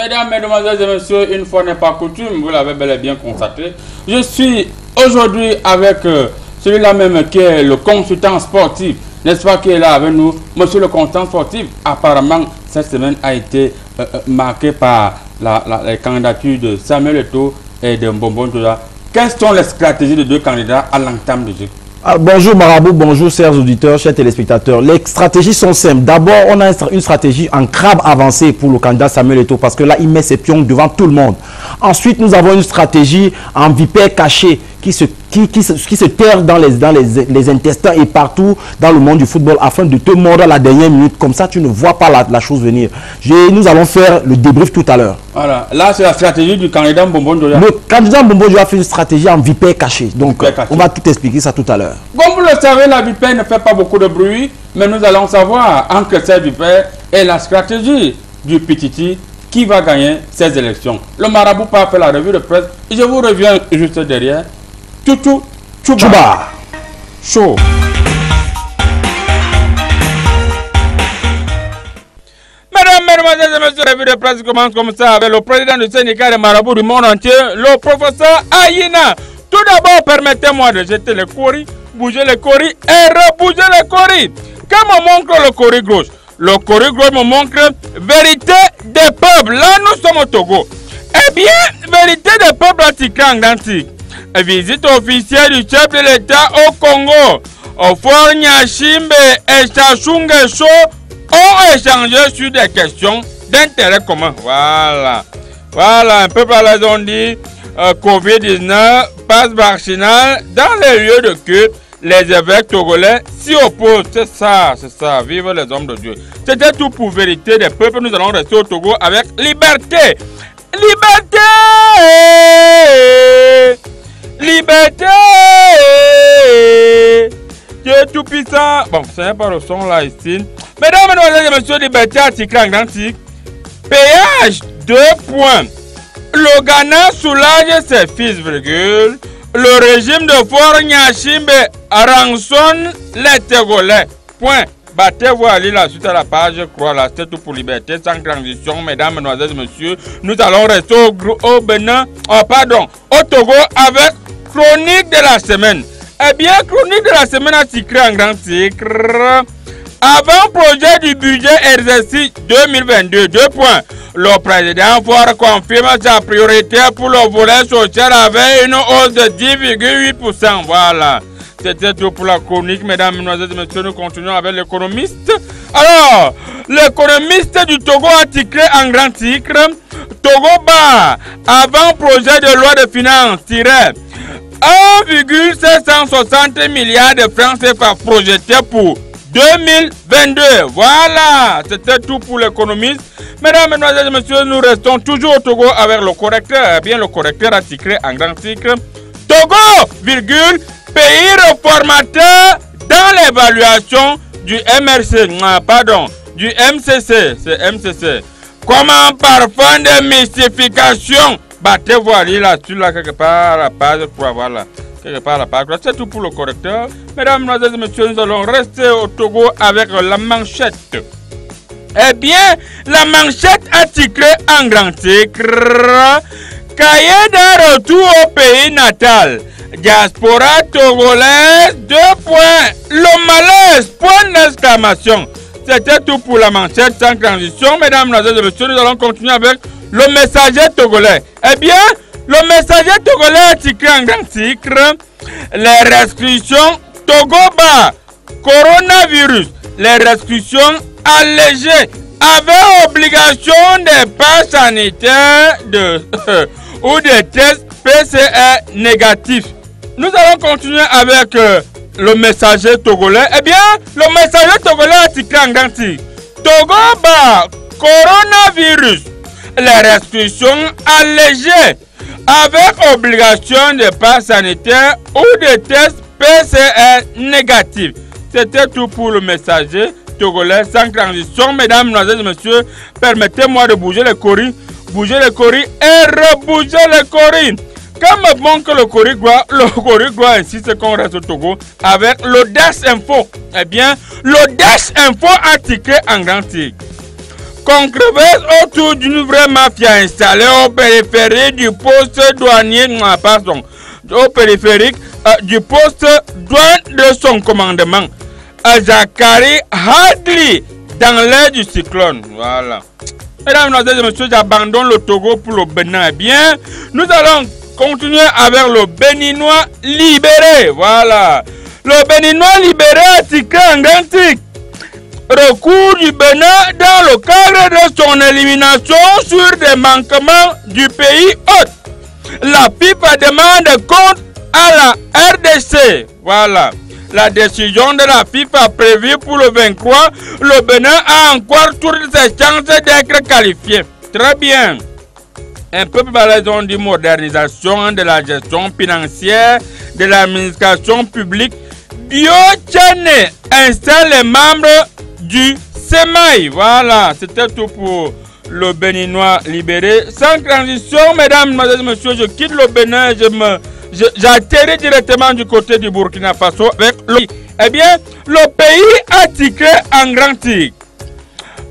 Mesdames, Mesdemoiselles et Messieurs, une fois n'est pas coutume, vous l'avez bel et bien constaté. Je suis aujourd'hui avec celui-là même qui est le consultant sportif, n'est-ce pas, qui est là avec nous. Monsieur le consultant sportif, apparemment, cette semaine a été marquée par la candidature de Samuel Eto'o et de Mbombo Ntola. Quelles sont les stratégies de deux candidats à l'entame du jeu? Bonjour Marabout, bonjour chers auditeurs, chers téléspectateurs. Les stratégies sont simples. D'abord, on a une stratégie en crabe avancé pour le candidat Samuel Eto'o parce que là, il met ses pions devant tout le monde. Ensuite, nous avons une stratégie en vipère cachée qui se terre dans les intestins et partout dans le monde du football afin de te mordre à la dernière minute. Comme ça, tu ne vois pas la chose venir. Nous allons faire le débrief tout à l'heure. Voilà, là c'est la stratégie du candidat Mbombo Ntola. Le candidat Mbombo Ntola a fait une stratégie en vipère cachée. Donc, on va tout expliquer ça tout à l'heure. Comme vous le savez, la vipère ne fait pas beaucoup de bruit, mais nous allons savoir entre cette vipère et la stratégie du Pititi qui va gagner ces élections. Le marabout part faire la revue de presse et je vous reviens juste derrière. Toutou Tchouba Chaud. Mesdames, Mesdemoiselles et Messieurs, la revue de presse commence comme ça avec le président du syndicat des marabouts du monde entier, le professeur Ayina. Tout d'abord, permettez-moi de jeter les coris, bouger les coris et rebouger les coris. Quand me montre le cori gauche, le cori gauche me montre vérité des peuples. Là, nous sommes au Togo. Eh bien, vérité des peuples antiquants d'antique. Visite officielle du chef de l'État au Congo. Ofor Nyashimbe et Chachunge Cho ont échangé sur des questions d'intérêt commun. Voilà. Voilà, un peu par là, on dit Covid-19, passe vaccinal dans les lieux de culte. Les évêques togolais s'y opposent. C'est ça, c'est ça. Vive les hommes de Dieu. C'était tout pour vérité des peuples. Nous allons rester au Togo avec liberté. Liberté! Liberté! Dieu tout-puissant. Bon, ce n'est pas le son là ici. Mesdames, Mesdemoiselles et Messieurs, liberté article en identique. Péage 2 points. Le Ghana soulage ses fils, virgule. Le régime de Fort Nyashimbe rançonne les Togolais. Point. Battez-vous à lire la suite à la page, je crois, là, c'est tout pour liberté, sans transition, mesdames, mesdemoiselles et messieurs. Nous allons rester au Bénin, au Togo avec chronique de la semaine. Eh bien, chronique de la semaine a titré en grand titre. Avant-projet du budget exercice 2022, 2 points. Le président Ford confirme sa priorité pour le volet social avec une hausse de 10,8%. Voilà. C'était tout pour la chronique, mesdames, mesdemoiselles et messieurs. Nous continuons avec l'économiste. Alors, l'économiste du Togo a titré en grand titre Togo bas, avant-projet de loi de finances, 1,760 milliards de francs CFA projetés pour 2022. Voilà, c'était tout pour l'économiste. Mesdames, mesdemoiselles et messieurs, nous restons toujours au Togo avec le correcteur. Eh bien, le correcteur a titré en grand titre Togo, virgule, pays réformateur dans l'évaluation du MRC, du MCC, c'est MCC. Comment parfum de mystification. Battez-vous à lire là-dessus, là, quelque part, la page 3, voilà. Quelque part, la page 3, c'est tout pour le correcteur. Mesdames, mesdemoiselles et messieurs, nous allons rester au Togo avec la manchette. Eh bien, la manchette a titré en grand titre Cahier d'un retour au pays natal. Diaspora togolaise, 2 points. Le malaise, point d'exclamation. C'était tout pour la manchette sans transition. Mesdames, mesdemoiselles et messieurs, nous allons continuer avec le messager togolais. Eh bien, le messager togolais a titré en grand titre les restrictions Togo bas, coronavirus. Les restrictions allégées avec obligation des passes sanitaires ou des tests PCR négatifs. Nous allons continuer avec le messager togolais. Eh bien, le messager togolais a titré en grand titre Togo bas, coronavirus. Les restrictions allégées avec obligation de pass sanitaire ou de tests PCR négatifs. C'était tout pour le messager togolais sans transition. Mesdames, mesdemoiselles et messieurs, permettez-moi de bouger les coris et rebouger les coris. Comme bon que le Corigua insiste qu'on reste au Togo avec l'Audace Info. Eh bien, l'Audace Info a titré en grand titre Controverse autour d'une vraie mafia installée au périphérique du poste douanier, au périphérique du poste douane de son commandement. Zachary Hadley dans l'air du cyclone. Voilà. Mesdames, Mesdemoiselles et Messieurs, j'abandonne le Togo pour le Bénin. Eh bien, nous allons continuer avec le Béninois libéré. Voilà. Le Béninois libéré a titré en grand titre. Recours du Bénin dans le cadre de son élimination sur des manquements du pays hôte. La FIFA demande compte à la RDC. Voilà. La décision de la FIFA prévue pour le 23, le Bénin a encore toutes ses chances d'être qualifié. Très bien. Un peu plus raison de modernisation de la gestion financière de l'administration publique. Diochane installe les membres du SEMAI. Voilà, c'était tout pour le Béninois libéré. Sans transition, mesdames, mesdemoiselles, messieurs, je quitte le Bénin, j'atterris directement du côté du Burkina Faso avec le... Eh bien, le pays a titré en grand titre.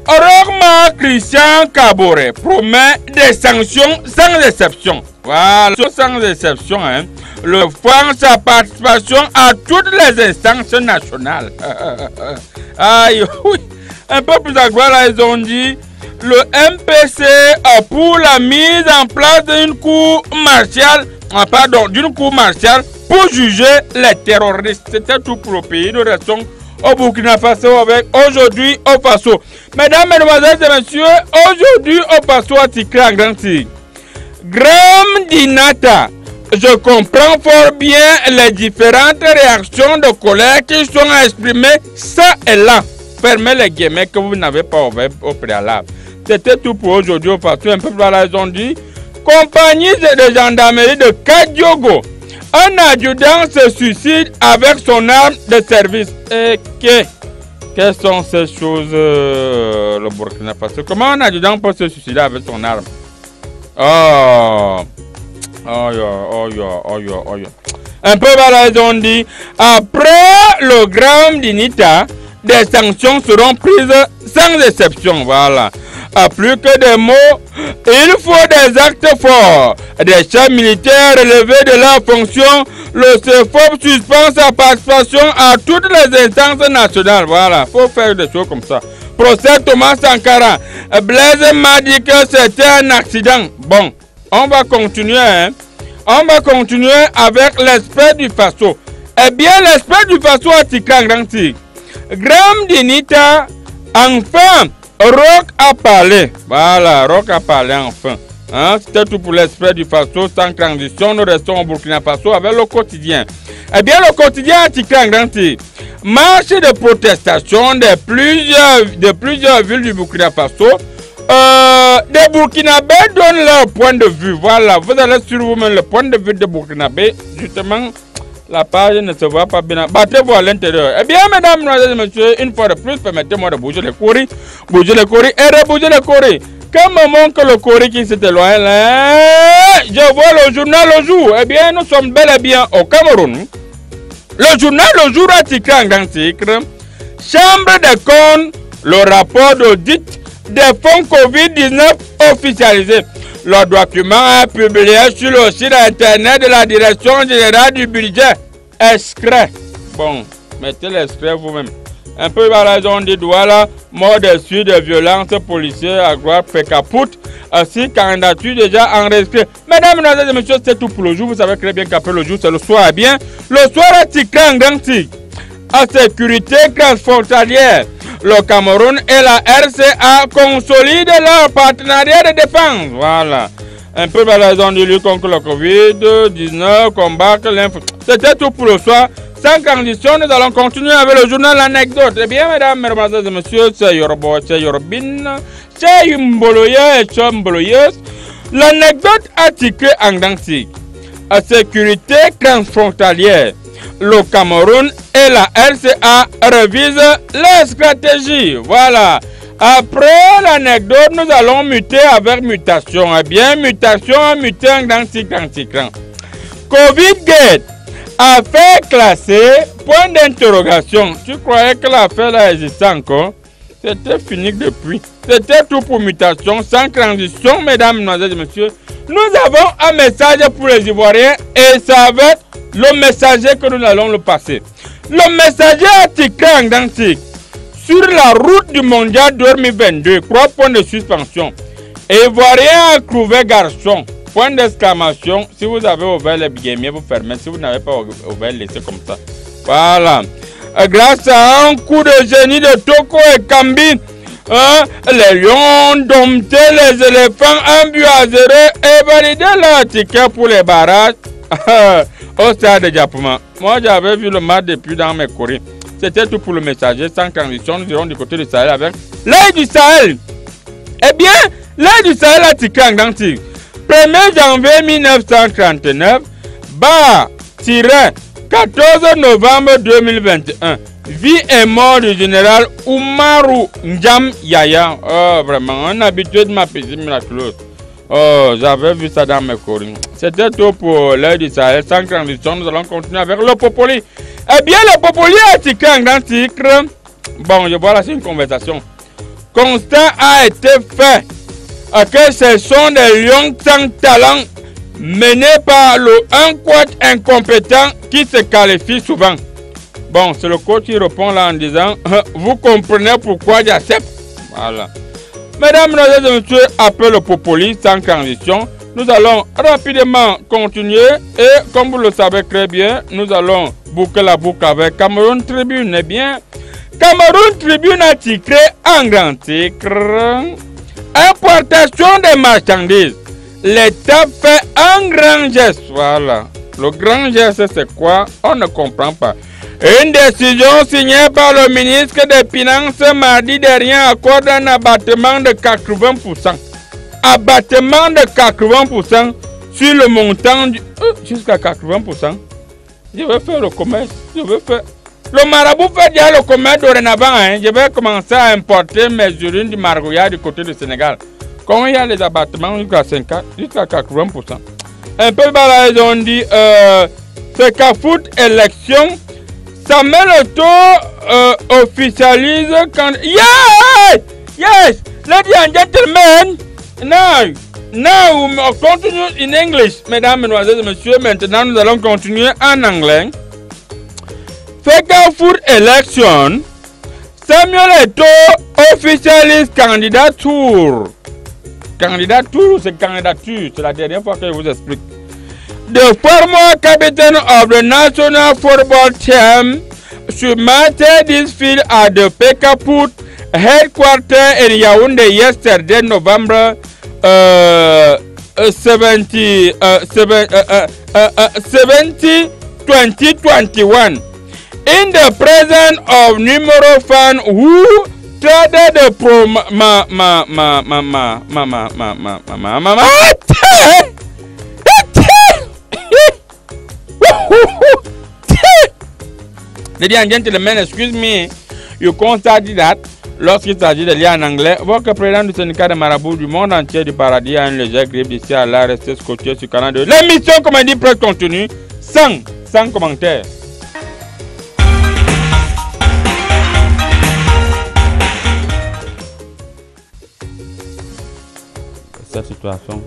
Oroma Christian Kabore promet des sanctions sans exception. Voilà, sans exception, hein. Le France sa participation à toutes les instances nationales. Aïe, oui. Un peu plus à quoi, là, ils ont dit le MPC pour la mise en place d'une cour martiale, d'une cour martiale pour juger les terroristes. C'était tout pour le pays. Nous restons au Burkina Faso avec aujourd'hui au Faso. Mesdames, Mesdemoiselles et Messieurs, aujourd'hui au Faso a titré en grand titre. Graham Dinata. Je comprends fort bien les différentes réactions de colère qui sont exprimées ça et là. Fermez les guillemets que vous n'avez pas ouvert au préalable. C'était tout pour aujourd'hui au Faso. Un peu plus là, ils ont dit. Compagnie de gendarmerie de Kadiogo. Un adjudant se suicide avec son arme de service. Et quelles sont ces choses, le Burkina Faso? Comment un adjudant peut se suicider avec son arme? Un peu voilà, ils ont dit. Après le Graham Dinata, des sanctions seront prises sans exception. Voilà. Plus que des mots, il faut des actes forts. Des chefs militaires relevés de leur fonction, le CEFOP suspend sa participation à toutes les instances nationales. Voilà, il faut faire des choses comme ça. Procès Thomas Sankara. Blaise m'a dit que c'était un accident. Bon, on va continuer. Hein. On va continuer avec l'expert du Faso. Eh bien, l'expert du Faso a titré en grand titre. Graham Dinata, enfin, Rock a parlé. Voilà, Rock a parlé enfin. Hein, c'était tout pour l'expert du Faso. Sans transition, nous restons au Burkina Faso avec le quotidien. Eh bien, le quotidien a titré en grand titre. Marche de protestation de plusieurs villes du Burkina Faso. Des Burkinabés donnent leur point de vue. Voilà, vous allez sur vous-même le point de vue des Burkinabés. Justement, la page ne se voit pas bien. Battez-vous à l'intérieur. Eh bien, mesdames, mesdemoiselles et messieurs, une fois de plus, permettez-moi de bouger les courriers et rebouger les courriers. Quel moment que le courrier qui s'est éloigné là, je vois le journal Le Jour. Eh bien, nous sommes bel et bien au Cameroun. Le journal Le Jour a titré en grand titre. Chambre des comptes, le rapport d'audit des fonds Covid-19 officialisés. Le document est publié sur le site internet de la Direction générale du budget. Extrait. Bon, mettez l'extrait vous-même. Un peu par la raison du doigt là, mort de suite de violences policières à Guadeloupe, ainsi candidature déjà enregistrée. Mesdames, mesdemoiselles et messieurs, c'est tout pour le jour. Vous savez très bien qu'après le jour, c'est le soir. Eh bien, le soir est titré en grand titre. À sécurité transfrontalière. Le Cameroun et la RCA consolident leur partenariat de défense. Voilà. Un peu par la raison de lutte contre le Covid-19, combattre l'info. C'était tout pour le soir. Sans condition, nous allons continuer avec le journal L'Anecdote. Eh bien, mesdames, mesdemoiselles et messieurs, c'est Yorbo, c'est Yorobin, c'est Yumboloye et Chomboloyeuse. L'anecdote a titré en grand titre. À sécurité transfrontalière. Le Cameroun et la RCA revisent les stratégies. Voilà. Après l'anecdote, nous allons muter avec mutation. Eh bien, mutation, muter en grand titre. Covid-Gate. Affaire classée, point d'interrogation. Tu croyais que l'affaire là existait encore? C'était fini depuis. c'était tout pour Mutation sans transition, mesdames, mesdemoiselles et messieurs. Nous avons un message pour les Ivoiriens et ça va être le messager que nous allons le passer. Le messager a tiqué en dentique. Sur la route du mondial 2022, 3 points de suspension. Ivoirien a trouvé garçon. Point d'exclamation. Si vous avez ouvert les billets, vous fermez. Si vous n'avez pas ouvert, laissez comme ça. Voilà. Grâce à un coup de génie de Toko et Kambi, les lions ont dompté les éléphants 1-0 et validé leur ticket pour les barrages au stade de Diapoma. Moi, j'avais vu le match depuis dans mes courriers. C'était tout pour le messager. Sans transition, nous irons du côté du Sahel avec l'œil du Sahel. Eh bien, l'œil du Sahel a tiqué en dentique. 1er janvier 1939, bar-14 novembre 2021. Vie et mort du général Oumarou Ndjam Yaya. Oh, vraiment, un habitué de ma piscine miraculeuse. Oh, j'avais vu ça dans mes courriers. C'était tout pour l'œil du Sahel. Sans transition, nous allons continuer avec le Popoli. Eh bien, le Popoli a tiqué en grand titre. Bon, je vois là, c'est une conversation. Constat a été fait que ce sont des lions sans talent menés par un coach incompétent qui se qualifie souvent. Bon, c'est le coach qui répond là en disant vous comprenez pourquoi j'accepte. Voilà. Mesdames, mesdemoiselles et messieurs, après le Popoli sans transition, nous allons rapidement continuer et comme vous le savez très bien, nous allons boucler la boucle avec Cameroun Tribune. Eh bien, Cameroun Tribune a titré en grand titre importation des marchandises. L'État fait un grand geste. Voilà. Le grand geste, c'est quoi? On ne comprend pas. Une décision signée par le ministre des Finances mardi dernier accorde un abattement de 80%. Abattement de 80% sur le montant du... jusqu'à 80%. Je vais faire le commerce. Je vais faire... Le marabout fait déjà le commerce dorénavant. Hein. Je vais commencer à importer mes urines du Margouya du côté du Sénégal. Quand il y a les abattements jusqu'à 50, jusqu'à 80%. Un peu là, ils ont dit c'est qu'à foot élection. Samuel Eto'o officialise quand... Yes! Ladies and gentlemen, now we continue in English. Mesdames, mesdemoiselles et messieurs, maintenant nous allons continuer en anglais. Fecafoot election, Samuel Eto'o officialise candidature. Candidature, c'est candidature. C'est la dernière fois que je vous explique. The former captain of the national football team submitted this field at the Fecafoot headquarters in Yaoundé yesterday, November 70, 2021. In the presence of numerous fans who traded the Ladies and gentlemen, excuse me, you constated that lorsqu'il s'agit de lire en anglais, votre président du syndicat de marabouts du monde entier du paradis a une légère grippe d'ici à là, restez scotché sur le canal de l'émission Comédie Presse Continue, sans commentaire. Cette situation.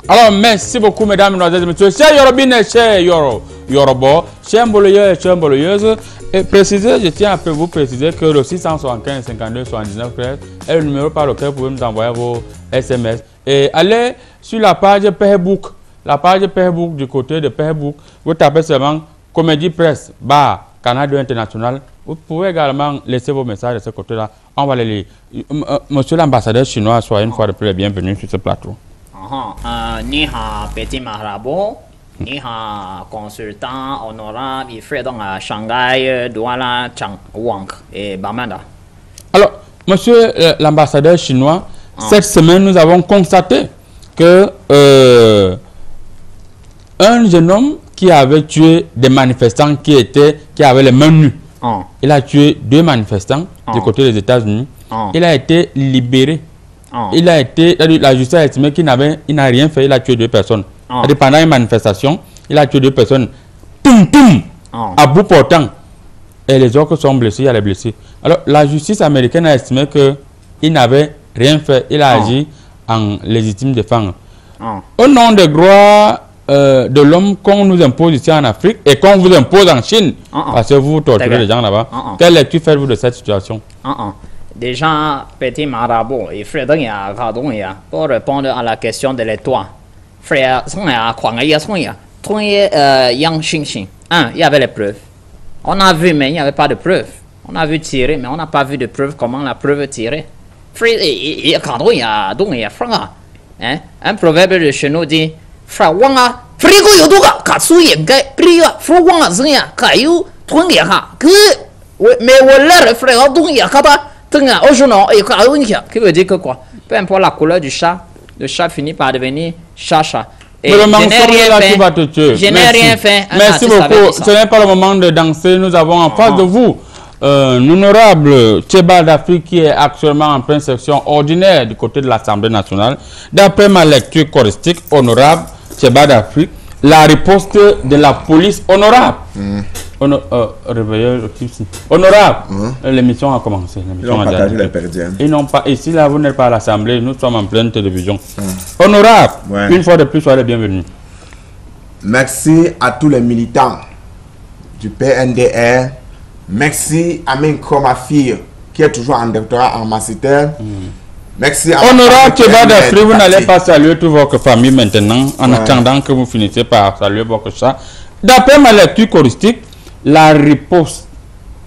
Alors, merci beaucoup, mesdames, mesdemoiselles et messieurs. Chers Yorobines et chers Yorobo, chers Mboloyeux et chers Mboloyeuses, et préciser, je tiens à vous préciser que le 675 52 79 13 est le numéro par lequel vous pouvez nous envoyer vos SMS. Et allez sur la page Facebook, du côté de Facebook, vous tapez seulement Comédie Presse, Canal 2 International. Vous pouvez également laisser vos messages de ce côté-là. On va les lire. Monsieur l'ambassadeur chinois, soyez une fois de plus bienvenue sur ce plateau. Ni hao petit marabout, ni hao consultant honorable, il fait donc à Shanghai, Douala, Chang Wang et Bamanda. Alors, monsieur l'ambassadeur chinois, cette semaine, nous avons constaté que un jeune homme qui avait tué des manifestants qui avaient les mains nues. Il a tué 2 manifestants du côté des États-Unis. Il a été libéré. Il a été, la justice a estimé qu'il n'a rien fait, il a tué 2 personnes. Pendant une manifestation, il a tué 2 personnes. À bout portant. et les autres sont blessés, il y a les blessés. Alors, la justice américaine a estimé qu'il n'avait rien fait. Il a agi en légitime défense. Au nom des droits de l'homme qu'on nous impose ici en Afrique et qu'on vous impose en Chine, parce que vous torturez les gens là-bas, quelle lecture faites-vous de cette situation? Déjà, petit marabout, il faudrait pour répondre à la question de l'étoile. Frère, il y avait les preuves. On a vu, mais il n'y avait pas de preuves. On a vu tirer, mais on n'a pas vu de preuves comment la preuve tirait. Un proverbe de chez nous dit qui veut dire que quoi? Peu importe la couleur du chat, le chat finit par devenir chacha. Et le mensonge là qui va te tuer. Je n'ai rien fait. Merci beaucoup. Ce n'est pas le moment de danser. Nous avons en face de vous l'honorable Tcheba d'Afrique qui est actuellement en pleine section ordinaire du côté de l'Assemblée nationale. D'après ma lecture choristique, honorable Tcheba d'Afrique, la riposte de la police honorable. Honorable, l'émission a commencé. Ils ont partagé les perdiens. Ils n'ont pas. Ici, là, vous n'êtes pas à l'Assemblée, nous sommes en pleine télévision. Honorable, une fois de plus, soyez les bienvenus. Merci à tous les militants du PNDR. Merci à ma fille qui est toujours en doctorat en master. Merci à Honorable Tcheba d'Afrique, vous n'allez pas saluer toute votre famille maintenant, en attendant que vous finissiez par saluer votre chat. D'après ma lecture choristique, la riposte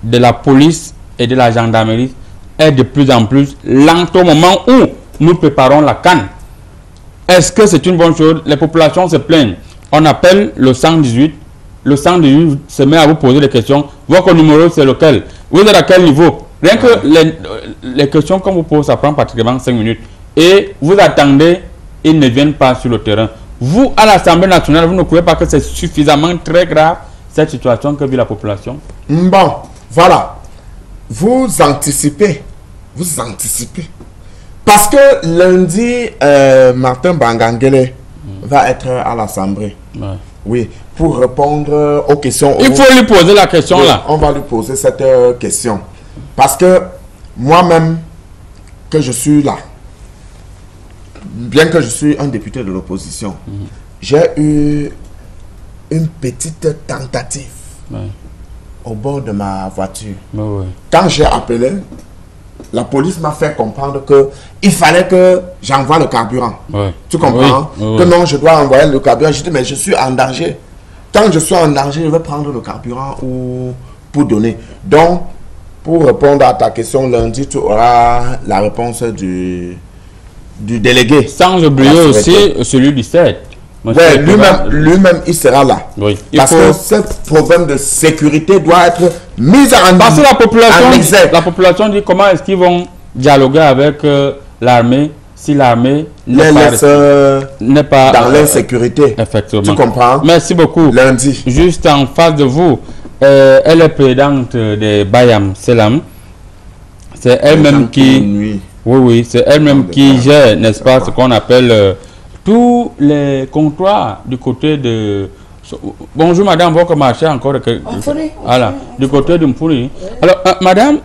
de la police et de la gendarmerie est de plus en plus lente au moment où nous préparons la CAN. Est-ce que c'est une bonne chose? Les populations se plaignent. On appelle le 118. Le 118 se met à vous poser des questions. Votre numéro, c'est lequel? Vous êtes à quel niveau? Rien que les questions qu'on vous pose, ça prend pratiquement 5 minutes. Et vous attendez, ils ne viennent pas sur le terrain. Vous, à l'Assemblée nationale, vous ne trouvez pas que c'est suffisamment très grave cette situation que vit la population? Bon, voilà. Vous anticipez. Vous anticipez. Parce que lundi, Martin Bangangele va être à l'Assemblée. Oui, pour répondre aux questions. Il faut lui poser la question là. On va lui poser cette question. Parce que moi-même, que je suis là, bien que je suis un député de l'opposition, j'ai eu une petite tentative au bord de ma voiture. Quand j'ai appelé, la police m'a fait comprendre que il fallait que j'envoie le carburant. Tu comprends? Que non, je dois envoyer le carburant. Je dis, mais je suis en danger. Quand je suis en danger, je vais prendre le carburant ou pour donner. Donc, pour répondre à ta question, lundi, tu auras la réponse du délégué. Sans oublier aussi celui du 7. Oui, lui-même, il sera là. Parce que ce problème de sécurité doit être mis en parce que la population dit comment est-ce qu'ils vont dialoguer avec l'armée si l'armée n'est pas dans l'insécurité. Effectivement. Tu comprends? Merci beaucoup. Lundi. Juste en face de vous, elle est présidente de Bayam Selam. C'est elle-même qui... Oui, c'est elle-même qui gère, n'est-ce pas, ce qu'on appelle tous les comptoirs du côté de... Bonjour madame, votre marché encore... Voilà, du côté de Mpuri. Alors, madame,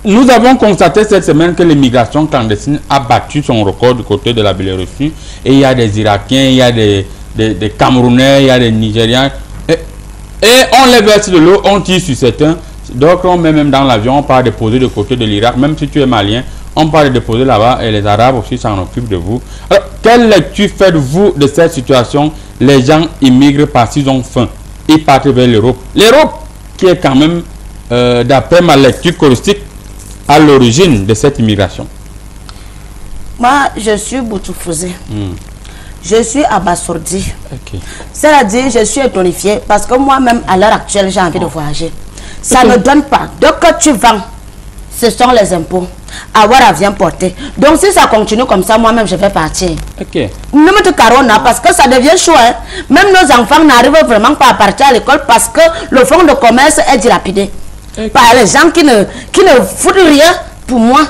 nous avons constaté cette semaine que l'immigration clandestine a battu son record du côté de la Biélorussie. Et il y a des Irakiens, il y a des Camerounais, il y a des Nigériens. Et on les verse de l'eau, on tire sur certains. Donc on met même dans l'avion, on part déposer du côté de l'Irak. Même si tu es malien, on part déposer là-bas et les Arabes aussi s'en occupent de vous. Alors, quelle lecture faites-vous de cette situation? Les gens immigrent parce qu'ils ont faim. Ils partent vers l'Europe. L'Europe qui est quand même, d'après ma lecture choristique, à l'origine de cette immigration. Moi, je suis Boutoufouzé. Je suis abasourdi. C'est-à-dire, je suis étonifié parce que moi-même, à l'heure actuelle, j'ai envie de voyager. Ça ne donne pas. Dès que tu vends, ce sont les impôts. Avoir vient porter. Donc, si ça continue comme ça, moi-même, je vais partir. Ne me te carona parce que ça devient chaud. Hein. Même nos enfants n'arrivent vraiment pas à partir à l'école parce que le fonds de commerce est dilapidé. Par les gens qui ne foutent rien pour moi.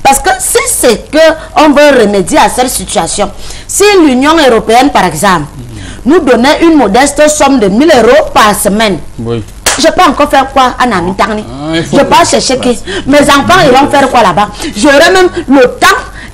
Parce que si c'est qu'on veut remédier à cette situation, si l'Union européenne, par exemple, nous donnait une modeste somme de 1 000 € par semaine, je peux encore faire quoi à Namitani? Je peux pas chercher que mes enfants iront faire quoi là-bas. J'aurai même le temps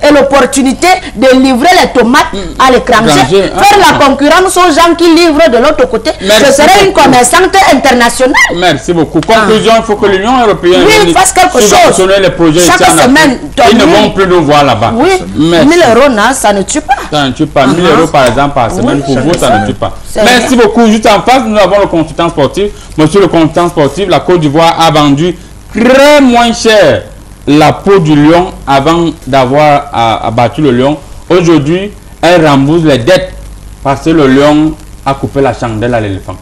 et l'opportunité de livrer les tomates à l'étranger, faire la concurrence aux gens qui livrent de l'autre côté. Je serai une commerçante internationale. Merci beaucoup. Conclusion, il faut que l'Union européenne fasse quelque chose. Les projets chaque semaine. Ils ne vont plus nous voir là-bas. Oui, 1000 euros, non, ça ne tue pas. Ça ne tue pas. 1000 euros par exemple par semaine, pour vous, ça ne tue pas. Merci beaucoup. Juste en face, nous avons le consultant sportif. Monsieur le consultant sportif, la Côte d'Ivoire a vendu très moins cher la peau du lion avant d'avoir abattu le lion. Aujourd'hui, elle rembourse les dettes parce que le lion a coupé la chandelle à l'éléphant.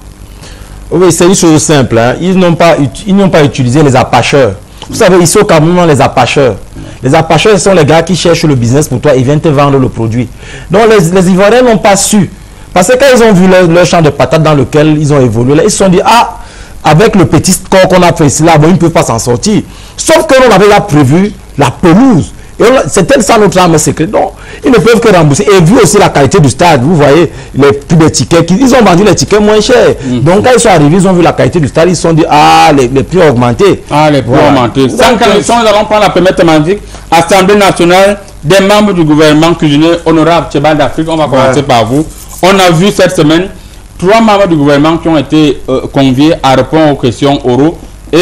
Oui, c'est une chose simple. Hein. Ils n'ont pas utilisé les apacheurs. Vous savez, ici au Cameroun, les apacheurs. Les apacheurs, ce sont les gars qui cherchent le business pour toi et viennent te vendre le produit. Donc, les Ivoiriens n'ont pas su. Parce que quand ils ont vu leur champ de patates dans lequel ils ont évolué, là, ils se sont dit, ah, avec le petit score qu'on a fait ici, là, bon, ils ne peuvent pas s'en sortir. Sauf que l'on avait là prévu la pelouse. Et c'était ça notre arme secrète. Donc, ils ne peuvent que rembourser. Et vu aussi la qualité du stade, vous voyez, les prix des tickets, ils ont vendu les tickets moins chers. Donc, quand ils sont arrivés, ils ont vu la qualité du stade, ils se sont dit, ah, les prix ont augmenté. Ah, les prix ont augmenté. Sans condition, nous allons prendre la première thématique. Assemblée nationale des membres du gouvernement cuisinier honorable Tchébal d'Afrique. On va commencer par vous. On a vu cette semaine 3 membres du gouvernement qui ont été conviés à répondre aux questions oraux. Et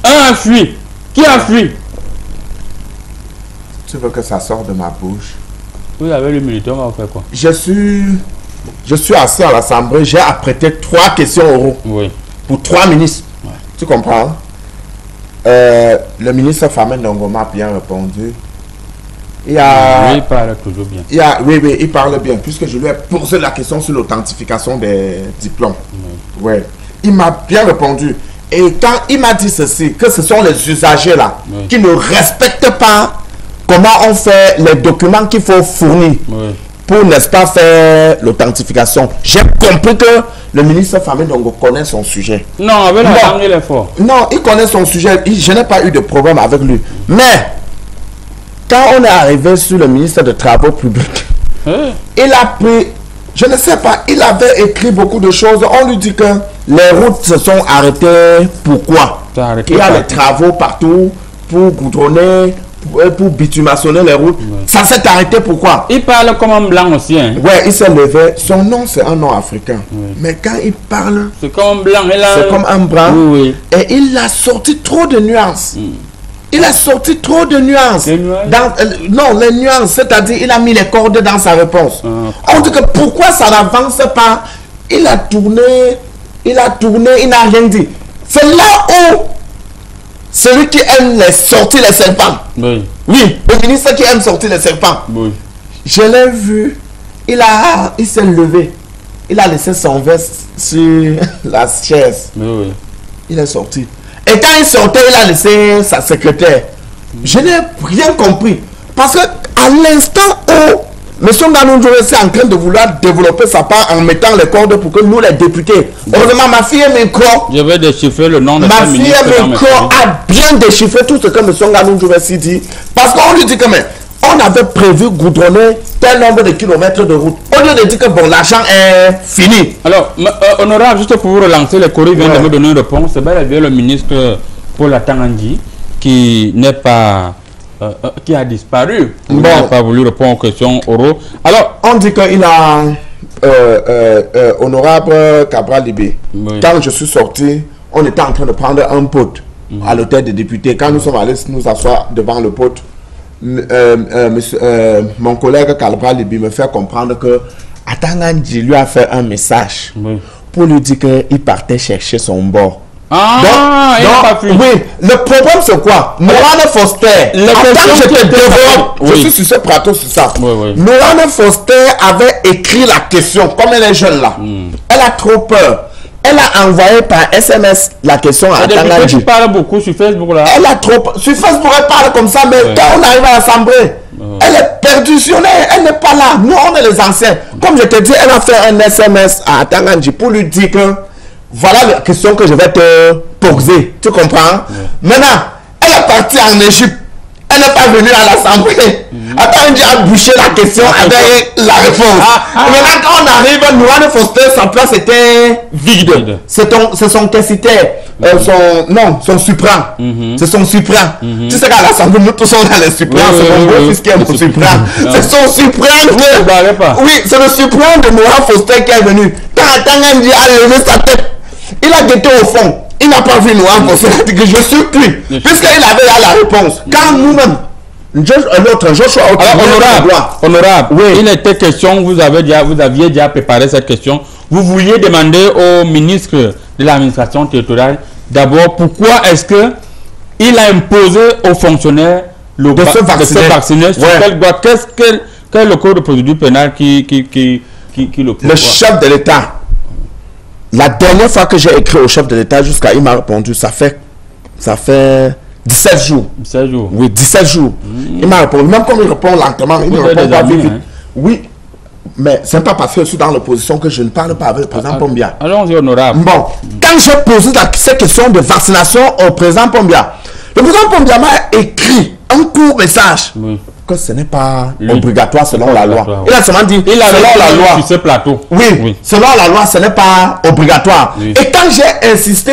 un a fui. Qui a fui? Tu veux que ça sorte de ma bouche? Vous avez l'humilité, on va faire quoi? Je suis assis à l'Assemblée, j'ai apprêté 3 questions oraux. Oui. Pour 3 ministres. Ouais. Tu comprends? Le ministre Famé Ndongoma a bien répondu. Oui, il parle toujours bien. Oui, il parle bien, puisque je lui ai posé la question sur l'authentification des diplômes. Oui. Ouais. Il m'a bien répondu. Et quand il m'a dit ceci, que ce sont les usagers là, qui ne respectent pas comment on fait les documents qu'il faut fournir pour, n'est-ce pas, faire l'authentification. J'ai compris que le ministre Famé Ndongo connaît son sujet. Non, avec la famille, il est fort. Non, il connaît son sujet. Je n'ai pas eu de problème avec lui. Mais, quand on est arrivé sur le ministre des Travaux publics, il a pris, je ne sais pas, il avait écrit beaucoup de choses. On lui dit que les routes se sont arrêtées. Pourquoi? Il y a les travaux partout pour goudronner, pour bitumationner les routes. Ça s'est arrêté pourquoi? Il parle comme un blanc aussi. Hein? Ouais, il s'est levé. Son nom, c'est un nom africain. Mais quand il parle, c'est comme un blanc. C'est comme un blanc. Et il a sorti trop de nuances. Il a sorti trop de nuances. Non, les nuances, c'est-à-dire il a mis les cordes dans sa réponse. On dit que pourquoi ça n'avance pas? Il a tourné, il n'a rien dit. C'est là où celui qui aime sortir les serpents. Oui, le ministre qui aime sortir les serpents. Je l'ai vu, il s'est levé. Il a laissé son veste sur la chaise. Il est sorti. Et quand il sortait, il a laissé sa secrétaire. Je n'ai rien compris. Parce que à l'instant où M. Nganou Djoué est en train de vouloir développer sa part en mettant les cordes pour que nous, les députés, heureusement, ma fille Micro, je vais déchiffrer le nom de ma fille Micro a bien déchiffré tout ce que M. Nganou Djoué dit. Parce qu'on lui dit que on avait prévu goudronner tel nombre de kilomètres de route. Au lieu de dire que bon, l'argent est fini. Alors, honorable, juste pour vous relancer, les Corées viennent de me donner une réponse. C'est bien le ministre Paul Atangandi qui n'est pas... qui a disparu. Il n'a pas voulu répondre aux questions oraux. Alors, on dit qu'il a... honorable Cabral Libé. Quand je suis sorti, on était en train de prendre un pote à l'hôtel des députés. Quand nous sommes allés nous asseoir devant le pote, mon collègue Cabral Libé me fait comprendre que Atangandi lui a fait un message pour lui dire qu'il partait chercher son bord. Oui, le problème c'est quoi? Noana Foster, je suis sur ce plateau, c'est ça. Noana Foster avait écrit la question, comme elle est jeune là. Elle a trop peur. Elle a envoyé par SMS la question à Atangandi. Tu parles beaucoup sur Facebook là. Elle a trop peur. Sur Facebook, elle parle comme ça, mais quand on arrive à l'Assemblée, elle est perditionée, elle n'est pas là. Nous, on est les anciens. Comme je te dis, elle a fait un SMS à Atangandi pour lui dire que voilà la question que je vais te poser. Tu comprends? Maintenant, elle est partie en Égypte. Elle n'est pas venue à l'Assemblée. Attends, on dit à boucher la question avec la réponse. Maintenant, quand on arrive, Nourane Foster, sa place était vide. C'est son quesitaire. Son supra. C'est son supra. Tu sais qu'à l'Assemblée, nous tous sommes dans les supra. C'est mon beau-fils qui est mon supra. C'est son supra. Oui, c'est le supra de Nourane Foster qui est venu. Quand Tangan dit a levé sa tête, il a guetté au fond. Il n'a pas vu Nourane Foster. Il a dit que je suis cuit. Puisqu'il avait là la réponse. Quand nous-mêmes, l'autre Joshua, honorable, oui. Il était question, vous aviez déjà préparé cette question. Vous vouliez demander au ministre de l'administration territoriale d'abord pourquoi est-ce que il a imposé aux fonctionnaires de se vacciner sur quel droit. Quel est le code de procédure pénale qui le prévoit? Le chef de l'État. La dernière fois que j'ai écrit au chef de l'État, jusqu'à il m'a répondu, ça fait 17 jours. 17 jours. Oui, 17 jours. Il m'a répondu, même quand il répond lentement, il ne répond pas vite. Oui, mais ce n'est pas parce que je suis dans l'opposition que je ne parle pas avec le président Pombia. Allons-y, honorable. Bon, quand j'ai posé cette question de vaccination au président Pombia, le président Pombia m'a écrit un court message que ce n'est pas obligatoire selon la loi. Il a seulement dit, selon la loi. Sur ce plateau. Oui, selon la loi, ce n'est pas obligatoire. Et quand j'ai insisté,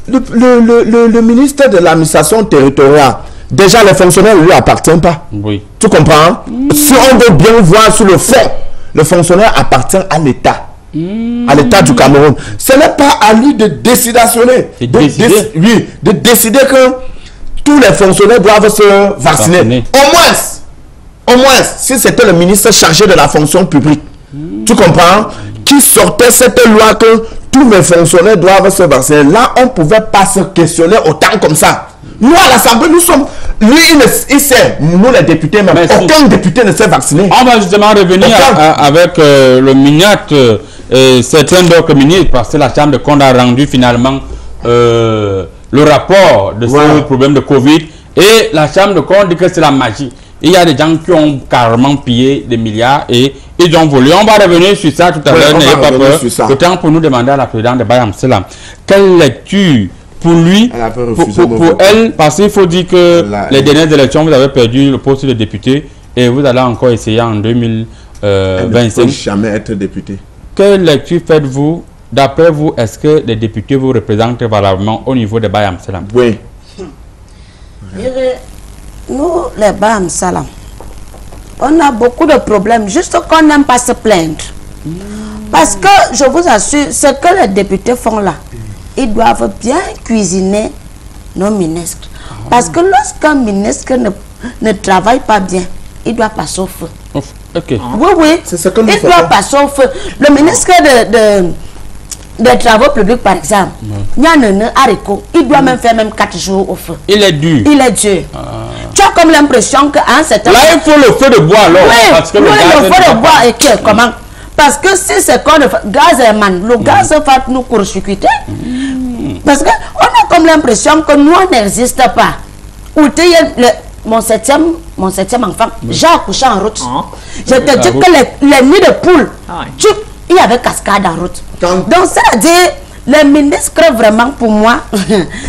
le ministre de l'administration territoriale, déjà les fonctionnaires ne lui appartiennent pas. Oui. Tu comprends? Si on veut bien voir sur le fond, le fonctionnaire appartient à l'État. À l'État du Cameroun. Ce n'est pas à lui de décider. De décider que tous les fonctionnaires doivent se vacciner. Au moins, si c'était le ministre chargé de la fonction publique, tu comprends, qui sortait cette loi que tous mes fonctionnaires doivent se vacciner. Là, on ne pouvait pas se questionner autant comme ça. Nous, à l'Assemblée, nous sommes... Lui, il sait. Nous, les députés, même. Aucun député ne s'est vacciné. On va justement revenir avec le ministre et certains d'autres ministres, parce que la Chambre de comptes a rendu finalement le rapport de ce problème de Covid. Et la Chambre de comptes dit que c'est la magie. Il y a des gens qui ont carrément pillé des milliards et ils ont volé. On va revenir sur ça tout à l'heure. N'ayez pas peur. Le temps pour nous demander à la présidente de Bayam Salam. Quelle lecture pour lui, pour elle, parce qu'il faut dire que les dernières élections, vous avez perdu le poste de député et vous allez encore essayer en 2025. Elle ne peut jamais être député. Quelle lecture faites-vous? D'après vous, est-ce que les députés vous représentent valablement au niveau de Bayam Salam? Oui. Nous, les Bayam Salam, on a beaucoup de problèmes, juste qu'on n'aime pas se plaindre. Parce que, je vous assure, ce que les députés font là, ils doivent bien cuisiner nos ministres. Parce que lorsqu'un ministre ne travaille pas bien, il doit passer au feu. Oui. C'est ce que nous il doit passer au feu. Le ministre des Travaux publics, par exemple, il doit même faire 4 jours au feu. Il est dur. Il est dur. Tu as comme l'impression qu'à un certain moment... Là, il faut le feu de bois, alors. Oui, parce que le feu de bois est que, comment? Parce que si c'est qu'on gaz est man, le gaz va nous court-circuiter. Parce qu'on a comme l'impression que nous, on n'existe pas. Mon septième enfant, j'ai accouché en route. Je te dis que les nids de poules, il y avait cascade en route. Donc, c'est-à-dire, les ministres, vraiment, pour moi,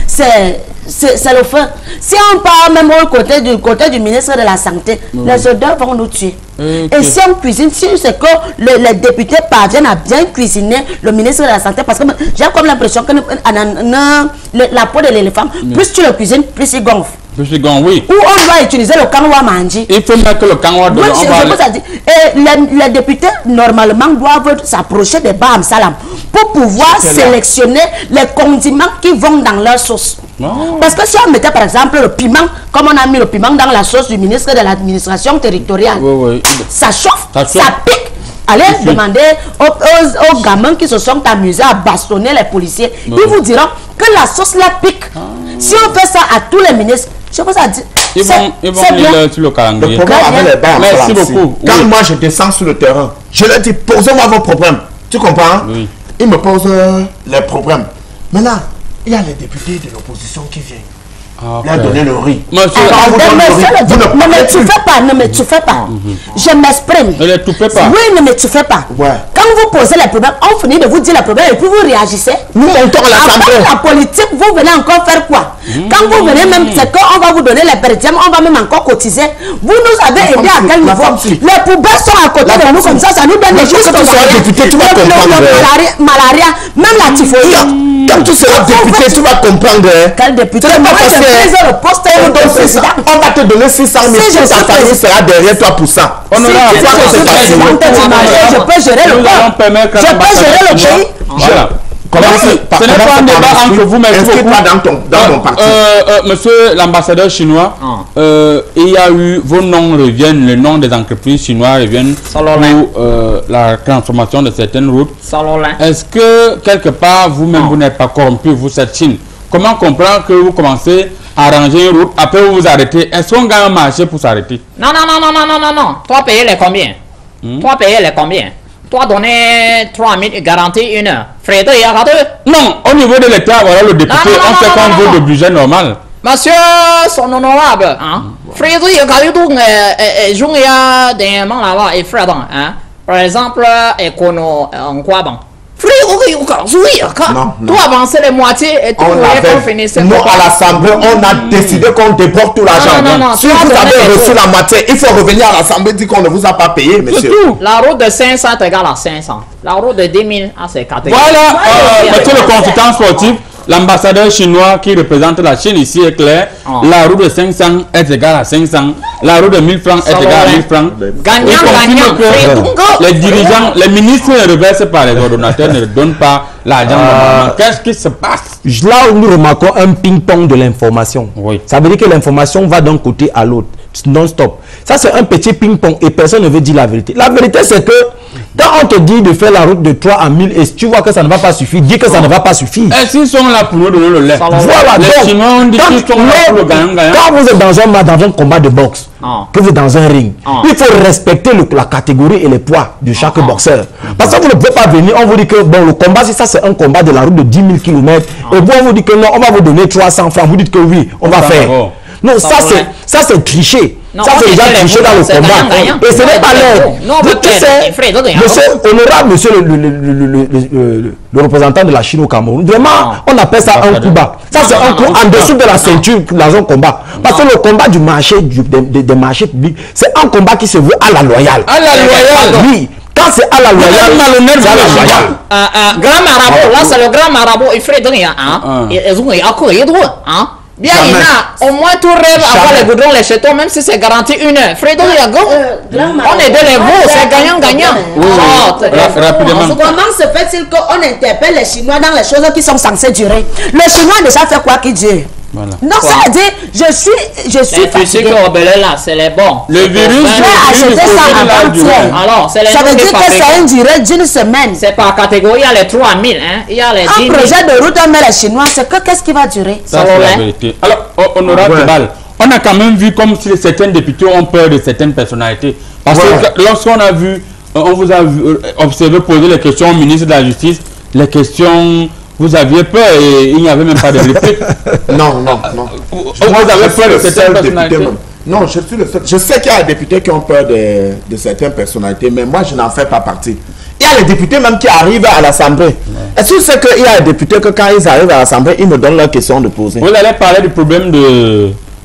c'est le feu. Si on part même au côté du ministre de la Santé, les odeurs vont nous tuer. Et si on cuisine, si c'est que les députés parviennent à bien cuisiner le ministre de la Santé, parce que j'ai comme l'impression que la peau de l'éléphant, plus tu le cuisines, plus il gonfle. Oui. Ou on doit utiliser le kanwa manger. Il faut mettre le kanwa de Et les députés, normalement, doivent s'approcher des Bayam Salam pour pouvoir sélectionner les condiments qui vont dans leur sauce. Parce que si on mettait, par exemple, le piment, comme on a mis le piment dans la sauce du ministre de l'administration territoriale, ça chauffe, ça pique. Allez demander aux gamins qui se sont amusés à bastonner les policiers. Ils vous diront que la sauce la pique. Si on fait ça à tous les ministres, je vous ai dit, ils vont lire sur le calendrier. Le problème avec les Bayam Salam, merci beaucoup. Quand moi je descends sur le terrain, je leur dis, posez-moi vos problèmes. Tu comprends? Ils me posent les problèmes. Maintenant, il y a les députés de l'opposition qui viennent. leur donner le riz. Ne me fais pas. Je m'exprime. Ne les touffez pas. Oui, ne me fais pas. Ouais. Quand vous posez les problèmes, on finit de vous dire les problèmes et puis vous réagissez. Nous montons à l'Assemblée. La politique, vous venez encore faire quoi? Quand vous venez même, c'est qu'on va vous donner les perdièmes, on va même encore cotiser. Vous nous avez aidé à quel niveau? Les poubelles sont à côté de nous comme ça nous donne des choses. Malaria, même la typhoïde. Quand tu seras député, tu vas comprendre. Quel député? On va te donner 600 000 si ta famille sera derrière toi pour ça. Je peux gérer le pays. Voilà. Ce n'est pas un débat entre vous, mais dans mon parti. Monsieur l'ambassadeur chinois, il y a eu, vos noms reviennent, le nom des entreprises chinoises reviennent pour la transformation de certaines routes. Est-ce que quelque part, vous-même, vous n'êtes pas corrompu, vous, cette Chine? Comment comprendre que vous commencez à arranger une route, après vous vous arrêtez? Est-ce qu'on gagne un marché pour s'arrêter? Non. Toi, payer les combien? Toi, payer les combien? Toi, donner 3 000 garantie 1 heure. Frédéric, il y a 2. Non, au niveau de l'État, voilà le député, on fait qu'on veut de budget normal. Monsieur son honorable, Frédéric, il y a des gens là-bas, et Frédéric, par exemple, Econo, en quoi bon? Toi avancer les moitiés et tout nous à l'Assemblée, on a décidé qu'on déborde tout l'argent. Si vous avez reçu la moitié, il faut revenir à l'Assemblée et dire qu'on ne vous a pas payé, monsieur. La route de 500 est égale à 500. La route de 10 000 c'est 4 000. Voilà, monsieur le consultant sportif, l'ambassadeur chinois qui représente la Chine ici est clair. La route de 500 est égale à 500. La route de 1000 francs est égale à 1000 francs. Gagnant. Les dirigeants, les ministres ne reversent pas, les ordonnateurs ne donnent pas l'argent. Qu'est-ce qui se passe? Là où nous remarquons un ping-pong de l'information. Oui. Ça veut dire que l'information va d'un côté à l'autre, non-stop. Ça, c'est un petit ping-pong et personne ne veut dire la vérité. La vérité, c'est que quand on te dit de faire la route de 3 à 1000 et si tu vois que ça ne va pas suffire, dis que ça ne va pas suffire. Et s'ils sont là pour nous donner le lait? Voilà, les Chinois ont dit qu'ils sont là pour le gagnant-gagnant. Quand vous êtes dans un combat de boxe, que vous êtes dans un ring, il faut respecter la catégorie et les poids de chaque boxeur. Parce que vous ne pouvez pas venir, on vous dit que bon, le combat, si ça c'est un combat de la route de 10 000 km, et vous on vous dit que non, on va vous donner 300 francs, vous dites que oui, on va faire. Non, ça c'est tricher. Ça c'est déjà tricher dans le combat. Et ce n'est pas l'air. Monsieur honorable, monsieur le représentant de la Chine au Cameroun, vraiment, on appelle ça un coup bas. Ça c'est un coup en dessous de la ceinture dans un combat. Parce que le combat du marché, des marchés publics, c'est un combat qui se veut à la loyale. À la loyale? Oui. Quand c'est à la loyale, c'est à la loyale. Grand marabout, là c'est le grand marabout, il ferait donner bien, il a au moins tout rêve avoir les goudrons, les chétons, même si c'est garanti 1 heure. Frédéric, on est de les veaux, c'est gagnant-gagnant. Comment se fait-il qu'on interpelle les Chinois dans les choses qui sont censées durer? Le Chinois a déjà fait quoi qui dure? Voilà. Non, ça veut dire, je suis fatigué. Là, c'est les bons. Le virus, j'ai acheté ça avant-hier. Alors, c'est les ça veut dire que c'est une durée d'une semaine. C'est par catégorie, il y a les 3 000, il y a les 10 000. Un projet de route, on met les Chinois, c'est que qu'est-ce qui va durer? Ça, c'est la vérité. Alors, honorable Tebal, on a quand même vu comme si certains députés ont peur de certaines personnalités. Parce que lorsqu'on a vu, on vous a observé poser les questions au ministre de la Justice, les questions... Vous aviez peur et il n'y avait même pas de réplique. Non. Vous avez peur de certaines personnalités? Non, je suis le seul. Je sais qu'il y a des députés qui ont peur de certaines personnalités, mais moi, je n'en fais pas partie. Il y a les députés même qui arrivent à l'Assemblée. Est-ce que tu sais qu'il y a des députés que quand ils arrivent à l'Assemblée, ils me donnent leurs questions de poser? Vous allez parler du problème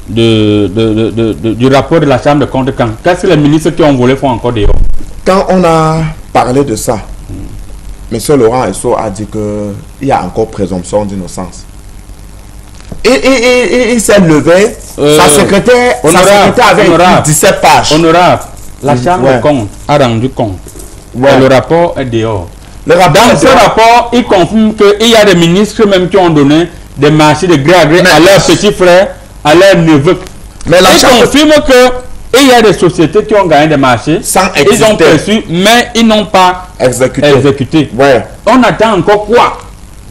du rapport de la Chambre de comptes quand? Qu'est-ce que les ministres qui ont volé font encore dehors? Quand on a parlé de ça, Monsieur Laurent Esso a dit qu'il y a encore présomption d'innocence. Il s'est levé, sa secrétaire avait écrit 17 pages. Honorable, la Chambre de comptes a rendu compte. Le rapport est dehors. Dans ce rapport, il confirme qu'il y a des ministres même qui ont donné des marchés de gré à gré à leurs petits frères, à leurs neveux. Mais il confirme qu'il y a des sociétés qui ont gagné des marchés, ils ont perçu, mais ils n'ont pas exécuté. Ouais. On attend encore quoi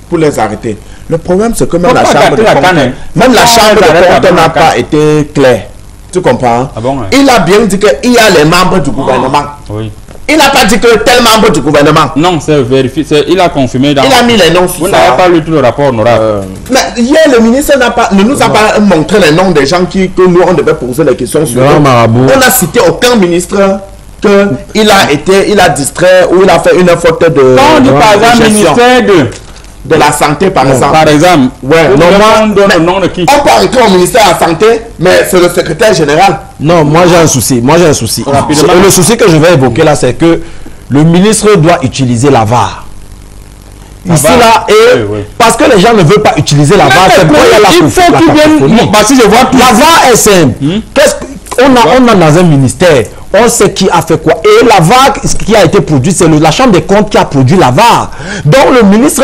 pour les arrêter? Le problème, c'est que même la Chambre de comptes n'a pas été claire. Tu comprends? Ah bon, ouais. Il a bien dit qu'il y a les membres du gouvernement. Oui. Il n'a pas dit que tel membre du gouvernement. Non, c'est vérifié. Il a confirmé. Il a mis les noms sur Vous n'avez pas lu tout le rapport honorable. Mais hier, le ministre ne nous a pas montré les noms des gens que nous, on devait poser les questions sur. On n'a cité aucun ministre qu'il a distrait ou il a fait une faute de. Quand on dit par exemple ministère de la santé, par exemple. Par exemple, ouais, on donne le nom de qui? On peut entrer au ministère de la santé, mais c'est le secrétaire général. Non, moi j'ai un souci. Le souci que je vais évoquer là, c'est que le ministre doit utiliser la VAR. Ici, là, et parce que les gens ne veulent pas utiliser la VAR, c'est pourquoi il y a la cacophonie. Parce que je vois la VAR est simple. On a dans un ministère, on sait qui a fait quoi. Et la VAR qui a été produite, c'est la Chambre des comptes qui a produit la VAR. Donc le ministre,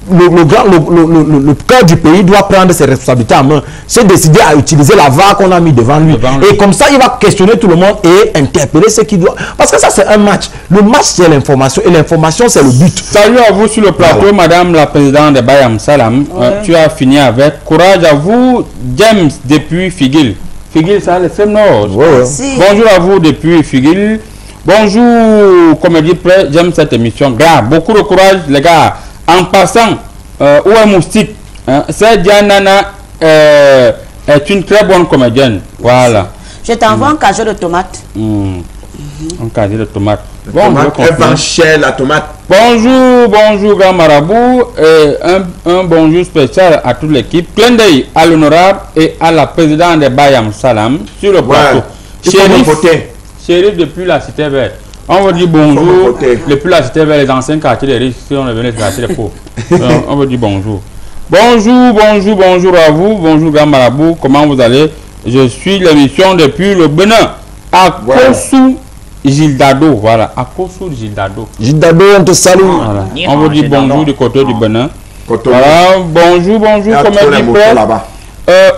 le cœur du pays doit prendre ses responsabilités en main. C'est décider à utiliser la VAR qu'on a mis devant lui. Et comme ça, il va questionner tout le monde et interpeller ce qu'il doit. Parce que ça, c'est un match. Le match, c'est l'information. Et l'information, c'est le but. Salut à vous sur le plateau, madame la présidente de Bayam Salam. Tu as fini avec courage à vous, James depuis Figuil. Figuil, ça, le FEM Nord. Bonjour à vous depuis Figuil. Bonjour, comédie près, j'aime cette émission. Grave, beaucoup de courage, les gars. En passant, où est Moustique? Cette Diana est une très bonne comédienne. Voilà. Je t'envoie un casier de tomates. Un casier de tomates. La tomate. Bonjour, grand marabout. Un bonjour spécial à toute l'équipe. Clin d'œil à l'honorable et à la présidente de Bayam Salam sur le plateau. Chérif depuis la cité verte. On vous dit bonjour. Depuis la cité vers les anciens quartiers des riches, si on est venu les quartiers des pauvres. On vous dit bonjour. Bonjour à vous. Bonjour, grand marabout. Comment vous allez? Je suis l'émission depuis le Bénin. À Kossou Gildado. Voilà. À Kossou Gildado. Gildado, on te salue. Voilà. On vous dit bonjour du côté du Bénin. Voilà. Bonjour. Comment dit presse?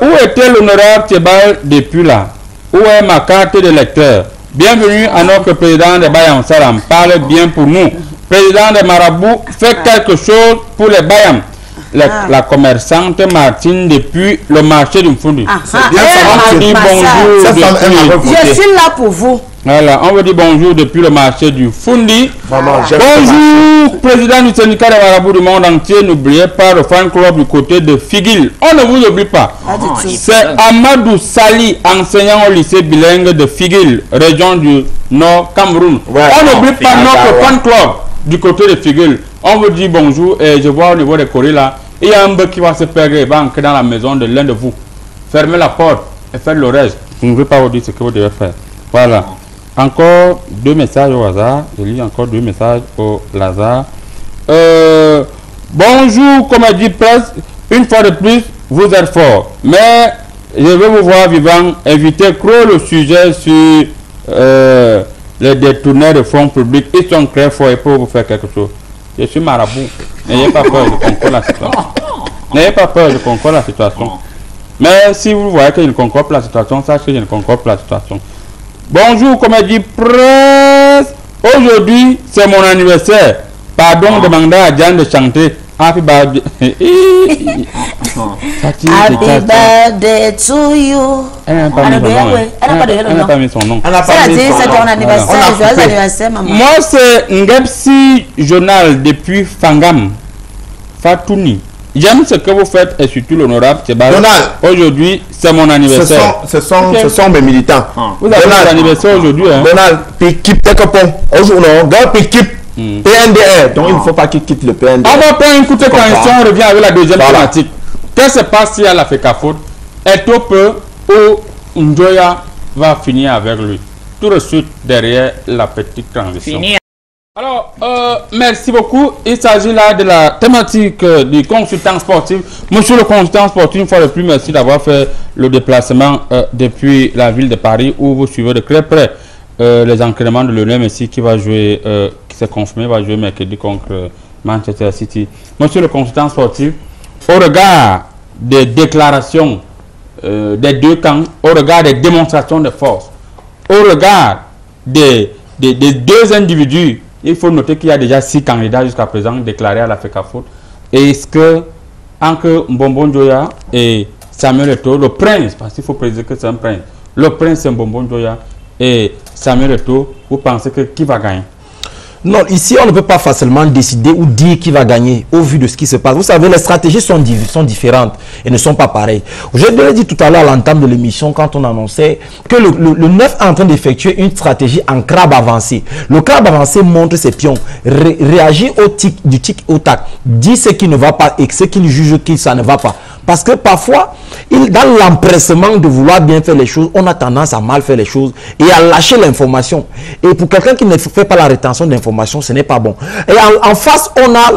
Où était l'honorable Tébal depuis là? Où est ma carte de lecteur? Bienvenue à notre président de Bayam Salam. Parle bien pour nous. Président de Marabout, fait quelque chose pour les Bayam. La commerçante Martine depuis le marché du Mfundi. Je suis là pour vous. Voilà, on vous dit bonjour depuis le marché du Fundi. Bonjour, président du syndicat des marabouts du monde entier. N'oubliez pas le fan club du côté de Figuil. On ne vous oublie pas. C'est Amadou Sali, enseignant au lycée bilingue de Figuil, région du Nord Cameroun. On n'oublie pas notre fan club du côté de Figuil. On vous dit bonjour et je vois au niveau des courriers là, il y a un bœuf qui va se perdre et va entrer dans la maison de l'un de vous. Fermez la porte et faites le reste. Je ne veux pas vous dire ce que vous devez faire. Voilà. Encore 2 messages au hasard. Je lis encore 2 messages au hasard. Bonjour, comédie presse. Une fois de plus, vous êtes fort. Mais je veux vous voir vivant. Évitez trop le sujet sur les détourneurs de fonds publics. Ils sont très forts et pour vous faire quelque chose. Je suis marabout. N'ayez pas peur, je concours la situation. N'ayez pas peur, je concours la situation. Mais si vous voyez que je ne concours pas la situation, sachez que je ne concours pas la situation. Bonjour, comédie presse. Aujourd'hui, c'est mon anniversaire. Pardon, demandez à Diane de chanter Happy Birthday. Happy birthday to you. Elle n'a pas mis son nom. C'est ton anniversaire. Joyeux anniversaire, maman. Moi, c'est Ngepsi Jonal depuis Fangam. Fatouni. J'aime ce que vous faites et surtout l'honorable Tébal. Aujourd'hui, c'est mon anniversaire. Ce sont mes militants. Vous avez votre anniversaire aujourd'hui. Donald, Pikip Tekopon. Aujourd'hui, on Pikip PNDR. Donc, il ne faut pas qu'il quitte le PNDR. On va prendre une courte transition. On revient avec la deuxième thématique. Qu'est-ce qui se passe si elle a fait faute? Et tout peu où Njoya va finir avec lui. Tout de suite derrière la petite transition. Alors, merci beaucoup. Il s'agit là de la thématique du consultant sportif. Monsieur le consultant sportif, une fois de plus, merci d'avoir fait le déplacement depuis la ville de Paris où vous suivez de très près les entraînements de Lionel Messi qui va jouer, qui s'est confirmé, va jouer mercredi contre Manchester City. Monsieur le consultant sportif, au regard des déclarations des deux camps, au regard des démonstrations de force, au regard des deux individus, il faut noter qu'il y a déjà 6 candidats jusqu'à présent déclarés à la FECAFOOT. Et est-ce que, entre Mbombo Njoya et Samuel Eto'o, le prince, parce qu'il faut préciser que c'est un prince, le prince c'est Mbombo Njoya et Samuel Eto'o, vous pensez que qui va gagner? Non, ici, on ne peut pas facilement décider ou dire qui va gagner au vu de ce qui se passe. Vous savez, les stratégies sont différentes et ne sont pas pareilles. Je l'ai dit tout à l'heure à l'entame de l'émission quand on annonçait que le 9 est en train d'effectuer une stratégie en crabe avancé. Le crabe avancé montre ses pions, réagit au tic, du tic au tac, dit ce qui ne va pas et ce qu'il juge que ça ne va pas. Parce que parfois, dans l'empressement de vouloir bien faire les choses, on a tendance à mal faire les choses et à lâcher l'information. Et pour quelqu'un qui ne fait pas la rétention d'informations, ce n'est pas bon. Et en face, on a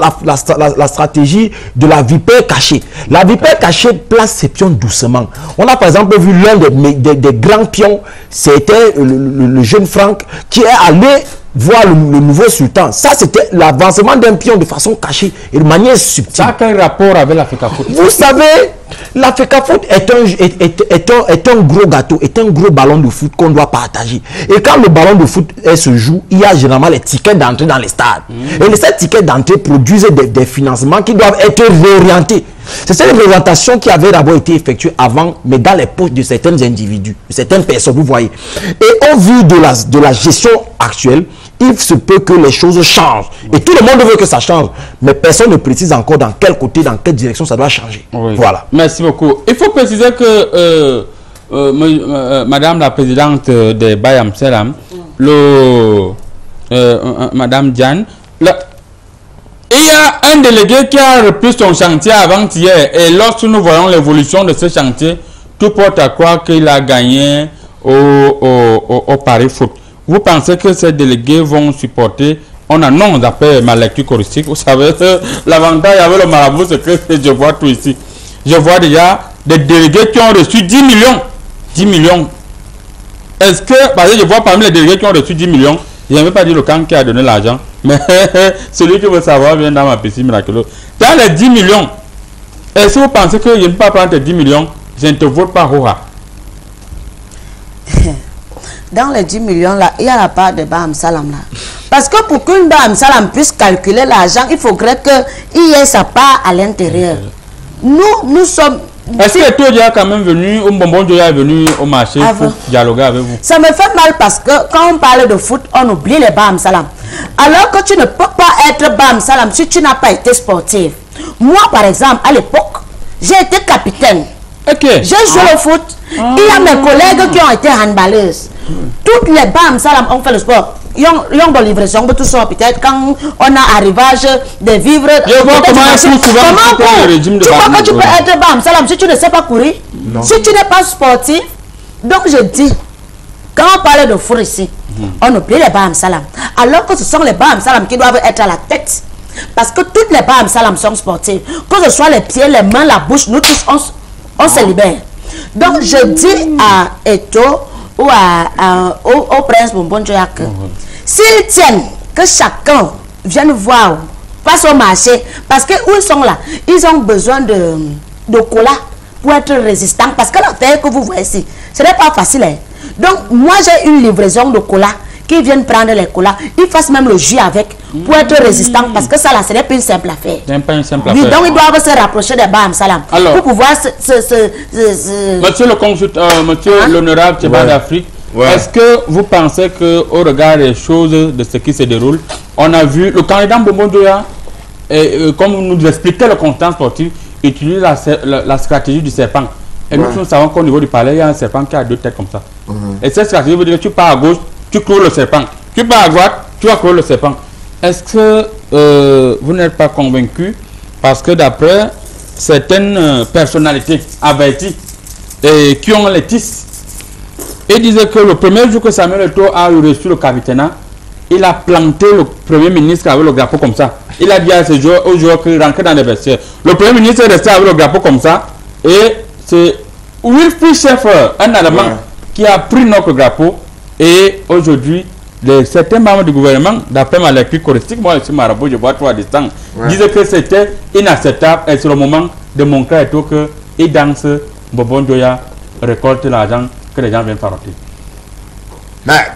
la stratégie de la vipère cachée. La vipère cachée place ses pions doucement. On a par exemple vu l'un des grands pions, c'était le jeune Franck qui est allé voir le nouveau sultan. Ça, c'était l'avancement d'un pion de façon cachée et de manière subtile. Ça a quel rapport avec la FECAFOOT? Vous savez, la FECAFOOT est un gros gâteau, est un gros ballon de foot qu'on doit partager. Et quand le ballon de foot se joue, il y a généralement les tickets d'entrée dans les stades. Et ces tickets d'entrée produisent des financements qui doivent être réorientés. C'est cette réorientation qui avait d'abord été effectuée avant, mais dans les poches de certains individus, de certaines personnes, vous voyez. Et au vu de la gestion actuelle, il se peut que les choses changent. Et tout le monde veut que ça change. Mais personne ne précise encore dans quel côté, dans quelle direction ça doit changer. Oui. Voilà. Merci beaucoup. Il faut préciser que Madame la présidente de Bayam Selam, Madame Diane, il y a un délégué qui a repris son chantier avant-hier. Et lorsque nous voyons l'évolution de ce chantier, tout porte à croire qu'il a gagné au Paris Foot. Vous pensez que ces délégués vont supporter? On annonce, d'après ma lecture choristique, vous savez, l'avantage avec le marabout, c'est que je vois tout ici. Je vois déjà des délégués qui ont reçu 10 millions. 10 millions. Est-ce que, parce que je vois parmi les délégués qui ont reçu 10 millions, je ne vais pas dire le camp qui a donné l'argent, mais celui qui veut savoir vient dans ma piscine miraculeuse. Dans les 10 millions, est-ce que vous pensez que je ne peux pas prendre tes 10 millions, je ne te vote pas Roha? Dans les 10 millions là, il y a la part de Baham Salam là. Parce que pour qu'une Baham Salam puisse calculer l'argent, il faudrait qu'il y ait sa part à l'intérieur. Nous sommes... Est-ce que toi, tu es quand même venu, ou Bonbon Joya est venu au marché pour dialoguer avec vous? Ça me fait mal parce que quand on parle de foot, on oublie les Baham Salam. Alors que tu ne peux pas être Baham Salam si tu n'as pas été sportif. Moi, par exemple, à l'époque, j'ai été capitaine. J'ai joué au foot. Il y a mes collègues qui ont été handballeuses. Toutes les Baham Salam ont fait le sport. Ils ont de livraison, tout ça peut-être quand on a arrivage de vivre. Comment tu crois que tu peux être Baham Salam si tu ne sais pas courir? Non. Si tu n'es pas sportif. Donc je dis, quand on parle de foot ici, on oublie les Baham Salam. Alors que ce sont les Baham Salam qui doivent être à la tête. Parce que toutes les Baham Salam sont sportives. Que ce soit les pieds, les mains, la bouche, nous tous on se libère. Donc je dis à Eto ou au prince Bonbon Joya que s'ils tiennent que chacun vienne voir, passe au marché, parce que où ils sont là, ils ont besoin de cola pour être résistants. Parce que l'affaire que vous voyez ici, ce n'est pas facile. Hein. Donc moi j'ai une livraison de cola qui viennent prendre les colas, ils fassent même le jus avec pour être résistant, parce que ça là ce n'est pas une simple affaire. Pas une simple affaire. Donc ils doivent se rapprocher des Baham Salam pour pouvoir Monsieur le consultant, monsieur l'honorable Tcheba d'Afrique, est-ce que vous pensez que au regard des choses de ce qui se déroule, on a vu le candidat Bonbon Joya, comme nous expliquait le constant sportif, utilise la stratégie du serpent. Et nous savons qu'au niveau du palais, il y a un serpent qui a 2 têtes comme ça. Et cette stratégie veut dire que tu pars à gauche, tu clôt le serpent. Tu pars à droite, tu vas clore le serpent. Est-ce que vous n'êtes pas convaincu? Parce que d'après certaines personnalités averties et qui ont les tisses, ils disaient que le premier jour que Samuel Eto'o a reçu le capitana, il a planté le premier ministre avec le drapeau comme ça. Il a dit à ces joueurs, aux joueurs qu'il rentrait dans les vestiaires. Le premier ministre est resté avec le drapeau comme ça. Et c'est Wilfried Schaeffer, un Allemand, qui a pris notre drapeau. Et aujourd'hui, certains membres du gouvernement, d'après ma lecture choristique, moi aussi marabout, je vois 3 distances, disaient que c'était inacceptable. Et c'est le moment de montrer à tout que il danse, Bonbon Joya récolte l'argent que les gens viennent faroter. Mais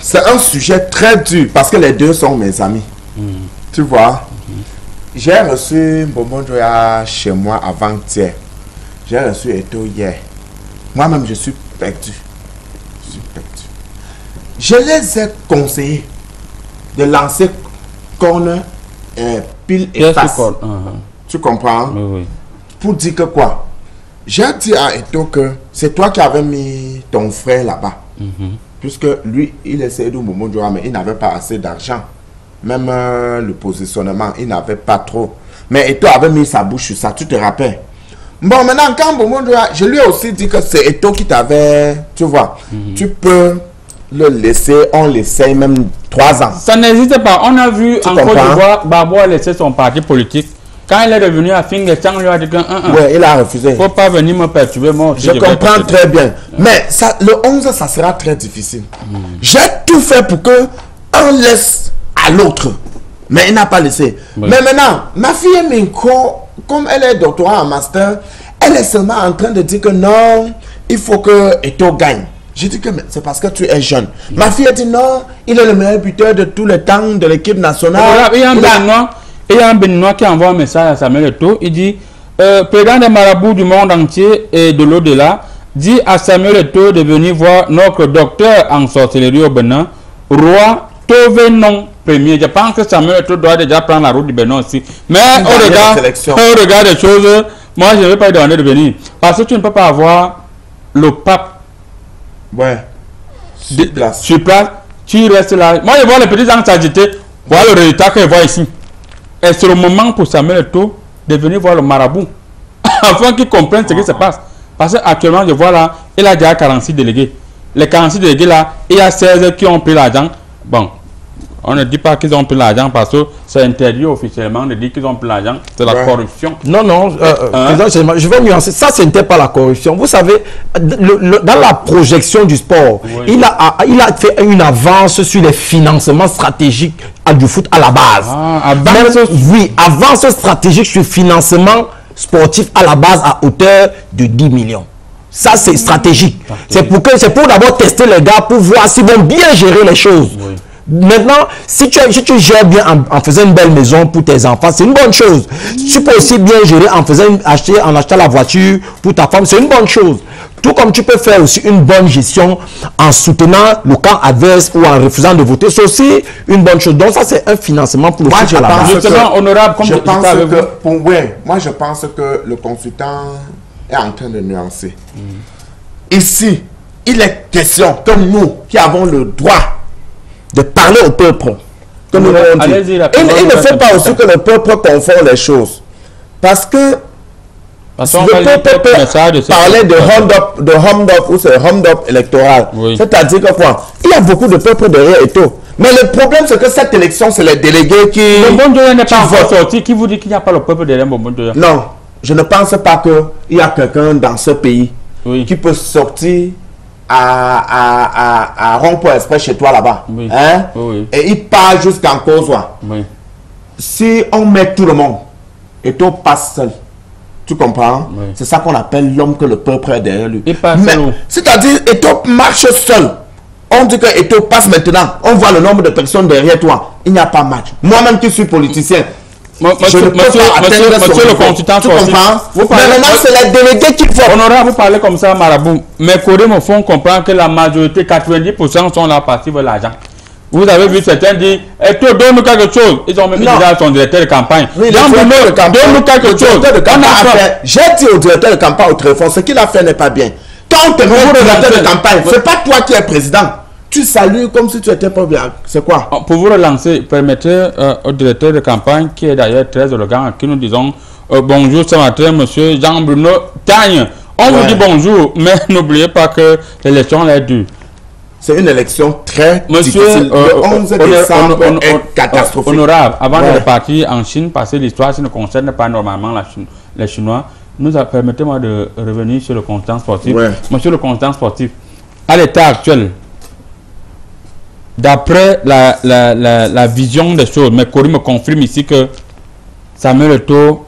c'est un sujet très dur parce que les deux sont mes amis. Tu vois, j'ai reçu Bonbon Joya chez moi avant-hier. J'ai reçu Eto'o hier. Moi-même, je suis perdu. Je les ai conseillés de lancer cornes pile et face. Tu comprends? Oui. Pour dire que quoi? J'ai dit à Eto que c'est toi qui avais mis ton frère là-bas. Puisque lui, il essayait de Momodjoa, mais il n'avait pas assez d'argent. Même le positionnement, il n'avait pas trop. Mais Eto avait mis sa bouche sur ça, tu te rappelles? Bon, maintenant, quand Momodjoa, je lui ai aussi dit que c'est Eto qui t'avait, tu vois, tu peux le laisser, on l'essaye même 3 ans. Ça n'existe pas. On a vu en Côte d'Ivoire, Babo a laissé son parti politique. Quand il est revenu à Fingertang, il lui a dit que ouais, il a refusé. Il ne faut pas venir me perturber, moi aussi. Je comprends très bien. Mais ça, le 11, ça sera très difficile. J'ai tout fait pour que on laisse à l'autre. Mais il n'a pas laissé. Mais maintenant, ma fille Minko, comme elle est doctorat en master, elle est seulement en train de dire que non, il faut que Eto gagne. J'ai dit que c'est parce que tu es jeune. Ma fille a dit non, il est le meilleur buteur de tous les temps de l'équipe nationale. Il y a un Béninois qui envoie un message à Samuel Eto'o. Il dit, président des marabouts du monde entier et de l'au-delà, dit à Samuel Eto'o de venir voir notre docteur en sorcellerie au Bénin, roi Tovenon premier. Je pense que Samuel Eto'o doit déjà prendre la route du Bénin aussi. Mais au regard des choses, moi je ne vais pas lui demander de venir. Parce que tu ne peux pas avoir le pape. Ouais. Sur place, tu restes là. Moi je vois les petits gens s'agiter. Voilà le résultat que je vois ici. Et c'est le moment pour Samuel Eto'o de venir voir le marabout afin qu'il comprenne ce qui se passe. Parce qu'actuellement, je vois là, il a déjà 46 délégués. Les 46 délégués là, il y a 16 qui ont pris l'argent. Bon, on ne dit pas qu'ils ont pris l'argent parce que c'est interdit officiellement de dire qu'ils ont pris l'argent. C'est la corruption. Non, non, je vais nuancer. Ça, ce n'était pas la corruption. Vous savez, dans la projection du sport, il a fait une avance sur les financements stratégiques du foot à la base. Oui, avance stratégique sur le financement sportif à la base à hauteur de 10 millions. Ça, c'est stratégique. C'est pour d'abord tester les gars pour voir s'ils vont bien gérer les choses. Maintenant, si tu gères bien en faisant une belle maison pour tes enfants, c'est une bonne chose. Tu peux aussi bien gérer en achetant la voiture pour ta femme, c'est une bonne chose. Tout comme tu peux faire aussi une bonne gestion en soutenant le camp adverse ou en refusant de voter, c'est aussi une bonne chose. Donc ça, c'est un financement pour le foot à la base. Justement, honorable, comme moi, je pense que le consultant est en train de nuancer. Ici, il est question que nous, qui avons le droit de parler au peuple, que nous il ne fait pas aussi que le peuple confond les choses. Parce que le peuple peut parler de hold-up ou c'est hold-up électoral. C'est-à-dire que quoi? Il y a beaucoup de peuple derrière et tout. Mais le problème, c'est que cette élection, c'est les délégués qui... Bombonjoya n'est pas encore sorti. Qui vous dit qu'il n'y a pas le peuple derrière Bombonjoya? Non, je ne pense pas qu'il y a quelqu'un dans ce pays qui peut sortir à Rond-Point Express chez toi là-bas. Hein? Et il part jusqu'en Causois. Si on met tout le monde et tout passe seul, tu comprends? C'est ça qu'on appelle l'homme que le peuple est derrière lui. C'est-à-dire, Eto marche seul. On dit que Eto passe maintenant. On voit le nombre de personnes derrière toi. Il n'y a pas match. Moi-même qui suis politicien, je ne peux pas atteindre monsieur le consultant, tu comprends? Mais maintenant, c'est les délégués qui votent. Honorable, vous parlez comme ça, marabout. Mais Corée me font comprendre que la majorité, 90% sont là partis pour l'argent. Vous avez vu certains dire, Eto, donne-nous quelque chose. Ils ont même dit à son directeur de campagne. Donne-nous quelque chose. J'ai dit au directeur de campagne au téléphone, ce qu'il a fait n'est pas bien. Quand on te met au directeur de campagne, c'est pas toi qui es président. Tu salues comme si tu étais pas bien. C'est quoi? Pour vous relancer, permettez au directeur de campagne, qui est d'ailleurs très élégant, à qui nous disons bonjour ce matin, monsieur Jean-Bruno Tagne. On vous dit bonjour, mais n'oubliez pas que l'élection est due. C'est une élection très difficile. Le 11 décembre est catastrophique. Honorable, avant de repartir en Chine, parce que l'histoire ne concerne pas normalement les Chinois, permettez-moi de revenir sur le consultant sportif. Monsieur le consultant sportif, à l'état actuel, d'après la vision des choses, mais Corée me confirme ici que Samuel Eto'o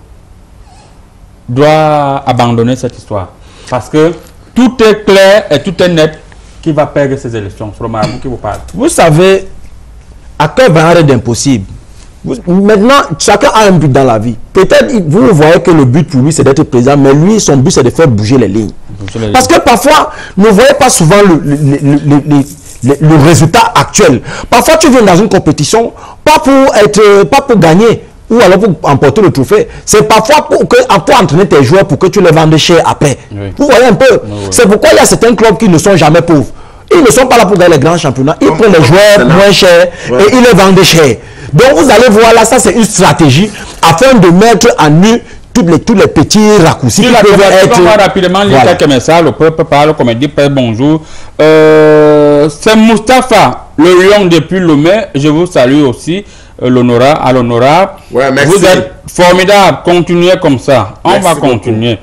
doit abandonner cette histoire. Parce que tout est clair et tout est net qui va perdre ces élections. C'est le marabout qui vous parle. Vous savez, à quoi va arrêter d'impossible? Maintenant, chacun a un but dans la vie. Peut-être vous voyez que le but pour lui c'est d'être président, mais lui son but c'est de faire bouger les lignes. Parce que parfois, ne voyez pas souvent le résultat actuel. Parfois, tu viens dans une compétition, pas pour gagner, ou alors pour emporter le trophée. C'est parfois pour entraîner tes joueurs pour que tu les vendes cher après. Oui. Vous voyez un peu. Oui. C'est pourquoi il y a certains clubs qui ne sont jamais pauvres. Ils ne sont pas là pour gagner les grands championnats. Ils prennent les joueurs moins chers et ils les vendent cher. Donc vous allez voir là, ça c'est une stratégie afin de mettre à nu tous les petits raccourcis qui peuvent être... On va rapidement lire quelques messages. Le peuple parle, comme il dit, bonjour. C'est Mustapha, le lion depuis Lomé. Je vous salue aussi. L'honorable. Ouais, merci. Vous êtes formidable. Continuez comme ça. On va continuer.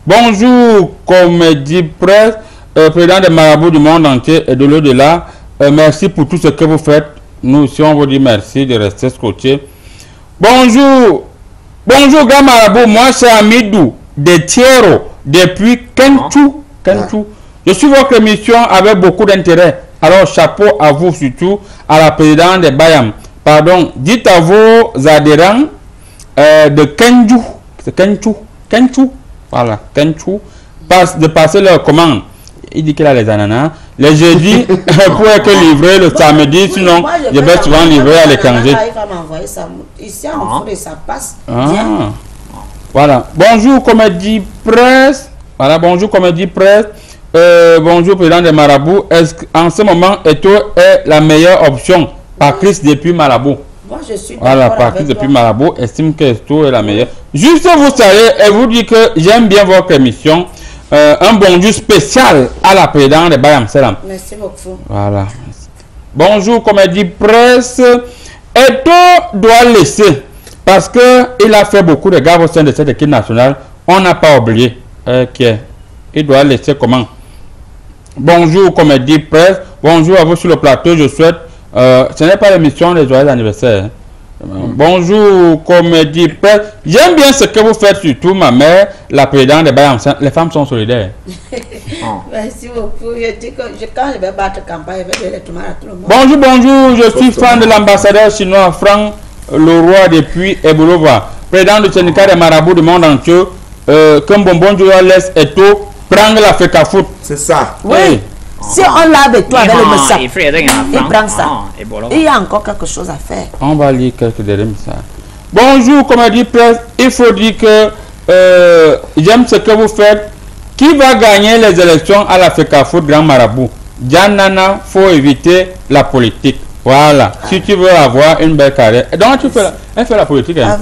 Bonjour, Comédie Presse, président des marabouts du monde entier et de l'au-delà. Merci pour tout ce que vous faites. Nous aussi, on vous dit merci de rester scotché. Bonjour. Bonjour, grand marabout. Moi, c'est Amidou de Thiero depuis Kentou. Je suis votre émission avec beaucoup d'intérêt. Alors, chapeau à vous surtout, à la présidente des Bayam. Pardon, dites à vos adhérents de Kentou, c'est Kentou, voilà, Kentou, de passer leur commande. Il dit qu'il a les ananas. Les jeudis, pour être livré le samedi, sinon je vais souvent livrer à l'étranger. Il va m'envoyer ça. Ici, en dessous de ça passe. Voilà. Bonjour, Comédie Presse. Voilà, bonjour, Comédie Presse. Bonjour, président des marabouts. Est-ce qu'en ce moment, Eto est la meilleure option? Patrice depuis Malabo. Moi, je suis voilà, Patrice depuis Malabo estime que Eto est la meilleure. Juste vous savez, et vous dit que j'aime bien votre émission. Un bonjour spécial à la présidente de Bayam Selam. Merci beaucoup. Voilà. Bonjour, Comédie Presse. Eto doit laisser, parce qu'il a fait beaucoup de gars au sein de cette équipe nationale. On n'a pas oublié il doit laisser comment? Bonjour, Comédie Presse. Bonjour à vous sur le plateau. Je souhaite. Ce n'est pas l'émission des joyeux anniversaires. Bonjour, Comédie Presse. J'aime bien ce que vous faites, surtout ma mère, la présidente de Bayam. Les femmes sont solidaires. Merci beaucoup. Je dis que quand je vais battre campagne, je vais donner les tomates à tout le monde. Bonjour, je suis fan de l'ambassadeur chinois Franck Leroy depuis Ebolova, président du syndicat des marabouts du monde entier. Comme Bonbon laisse Eto prendre la FECAFOOT. C'est ça. Oui. Si on l'a avec toi avec le message, il prend ça. Il y a encore quelque chose à faire. On va lire quelques derniers messages. Bonjour, Comédie Presse. Il faut dire que j'aime ce que vous faites. Qui va gagner les élections à la FECAFOOT Grand Marabout? Janana, faut éviter la politique. Voilà. Si tu veux avoir une belle carrière. Donc, elle fait la politique. Hein.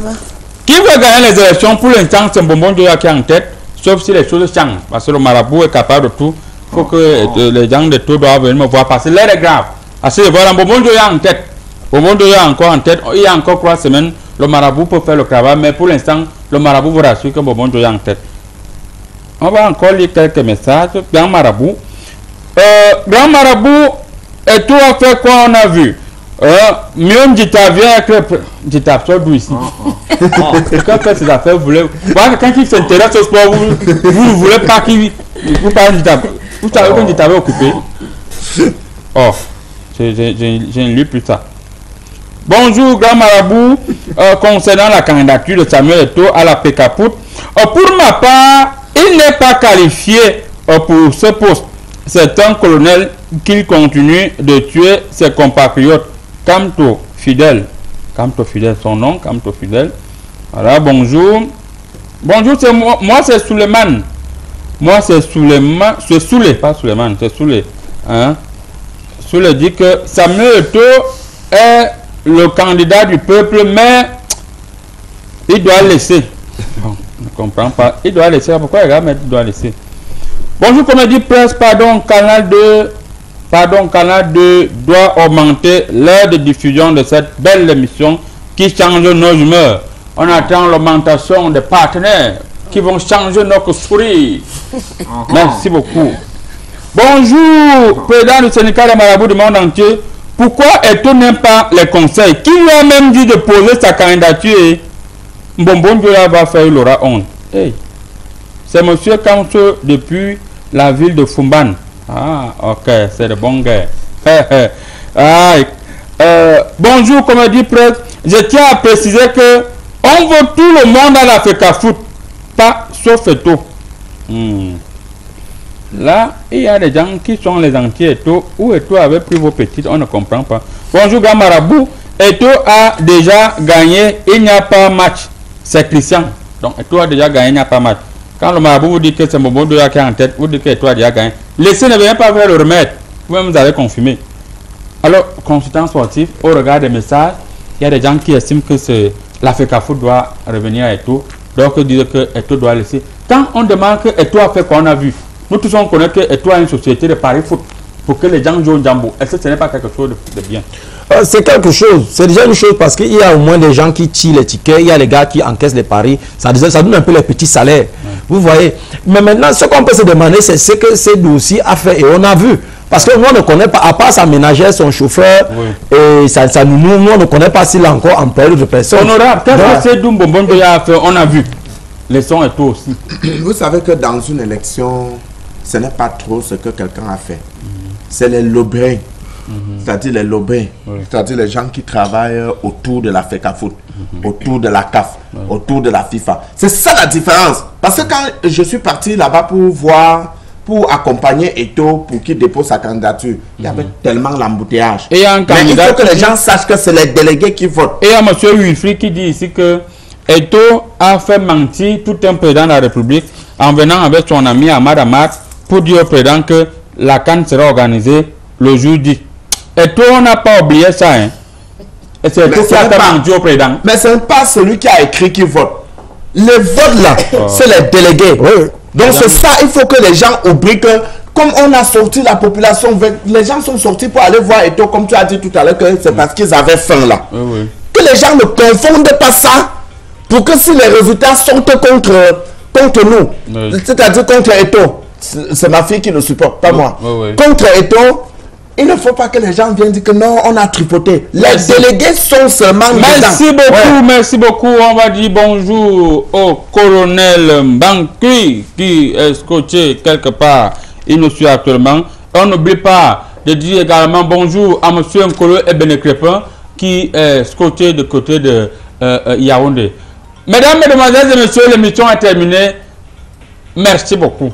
Qui va gagner les élections? Pour l'instant, c'est Bonbon Joya qui est en tête. Sauf si les choses changent. Parce que le marabout est capable de tout. Il faut que les gens de tout doivent venir me voir. Parce que l'air est grave. Parce que voilà, Bonbon Joya en tête. Bonbon Joya encore en tête. Il y a encore 3 semaines. Le marabout peut faire le travail. Mais pour l'instant, le marabout vous rassure que Bonbon Joya en tête. On va encore lire quelques messages. Grand marabout. Grand marabout, et tout a fait quoi on a vu? Mieux Djita vient avec Djita sort d'où ici. Quelqu'un fait ses affaires, vous voulez. Voilà, quand il s'intéresse au sport, vous ne voulez pas qu'il vous parle de Djita. Vous savez que Djita avait occupé. Oh, j'ai lu plus ça. Bonjour, grand marabout. Concernant la candidature de Samuel Eto à la FECAFOOT, pour ma part, il n'est pas qualifié pour ce poste. C'est un colonel qui continue de tuer ses compatriotes. Camto Fidèle. Camto Fidèle, son nom, Camto Fidèle. Voilà, bonjour. Bonjour, c'est moi c'est Suleiman. Moi, c'est Suleiman. C'est Soulé, pas Suleiman, c'est Soulé. Hein? Soulé dit que Samuel Eto est le candidat du peuple, mais il doit laisser. Bon, je ne comprends pas. Il doit laisser. Pourquoi il doit laisser? Bonjour, Comédie Presse, pardon, Canal 2 doit augmenter l'heure de diffusion de cette belle émission qui change nos humeurs. On attend l'augmentation des partenaires qui vont changer notre sourire. Merci beaucoup. Bonjour, président du syndicat des marabouts du monde entier. Pourquoi Eto n'aime pas les conseils? Qui lui a même dit de poser sa candidature? Bonbon Diola va faire, il aura honte. Hey. C'est monsieur Kamso depuis la ville de Fumban. Ah, ok, c'est de bon gars. Bonjour, Comédie Presse. Je tiens à préciser que on veut tout le monde à la FECAFOOT, pas sauf Eto. Là, il y a des gens qui sont les anti-Eto'o, où Eto'o avait pris vos petites, on ne comprend pas. Bonjour Gamarabout, Eto'o a déjà gagné, il n'y a pas match. C'est Christian. Donc Eto'o a déjà gagné, il n'y a pas match. Quand le marabout vous dit que c'est Momo Doya qui est en tête, vous dites que Eto'o a déjà gagné. Laissez ne vient pas faire le remède. Vous-même vous avez confirmé. Alors, consultant sportif, au regard des messages, il y a des gens qui estiment que la FECAFOOT doit revenir à Eto'o. Donc, ils disent que Eto'o doit laisser. Quand on demande que Eto'o a fait quoi on a vu, nous tous on connaît que Eto'o a une société de paris foot pour que les gens jouent au Djambo. Est-ce que ce n'est pas quelque chose de bien? C'est quelque chose, c'est déjà une chose parce qu'il y a au moins des gens qui tirent les tickets, il y a les gars qui encaissent les paris, ça donne un peu les petits salaires. Vous voyez. Mais maintenant, ce qu'on peut se demander, c'est ce que ces dossiers a fait et on a vu. Parce que nous, on ne connaît pas, à part sa ménagère, son chauffeur, et nous, on ne connaît pas s'il a encore employé d'autres personnes. Honorable, qu'est-ce que c'est Dumbo Bondoya a fait? On a vu. Les sons et tout aussi. Vous savez que dans une élection, ce n'est pas trop ce que quelqu'un a fait. C'est les lobbying. C'est-à-dire les lobbying. C'est-à-dire les gens qui travaillent autour de la FECAFOOT, autour de la CAF, autour de la FIFA. C'est ça la différence. Parce que quand je suis parti là-bas pour accompagner Eto'o pour qu'il dépose sa candidature, il y avait tellement l'embouteillage. Mais il faut que les gens sachent que c'est les délégués qui votent. Et il y a M. Wilfried qui dit ici que Eto'o a fait mentir tout un président de la République en venant avec son ami Ahmad Ahmad pour dire au président que la CAN sera organisée le jour dit. Eto'o n'a pas oublié ça. Hein. Et c'est Eto'o qui a menti au président. Mais ce n'est pas celui qui a écrit qui vote. Les votes là, c'est les délégués. Donc c'est ça, il faut que les gens oublient que comme on a sorti la population, les gens sont sortis pour aller voir Eto'o, comme tu as dit tout à l'heure, que c'est parce qu'ils avaient faim là. Que les gens ne confondent pas ça pour que si les résultats sont contre nous, c'est-à-dire contre Eto'o, c'est ma fille qui le supporte, pas moi. Contre Eto'o, il ne faut pas que les gens viennent dire que non, on a tripoté. Les délégués sont seulement... Merci beaucoup, merci beaucoup. On va dire bonjour au colonel Mbankui qui est scotché quelque part. Il nous suit actuellement. On n'oublie pas de dire également bonjour à M. Nkolo Ebenekrepen qui est scotché de côté de Yaoundé. Mesdames, Mesdemoiselles et Messieurs, l'émission est terminée. Merci beaucoup.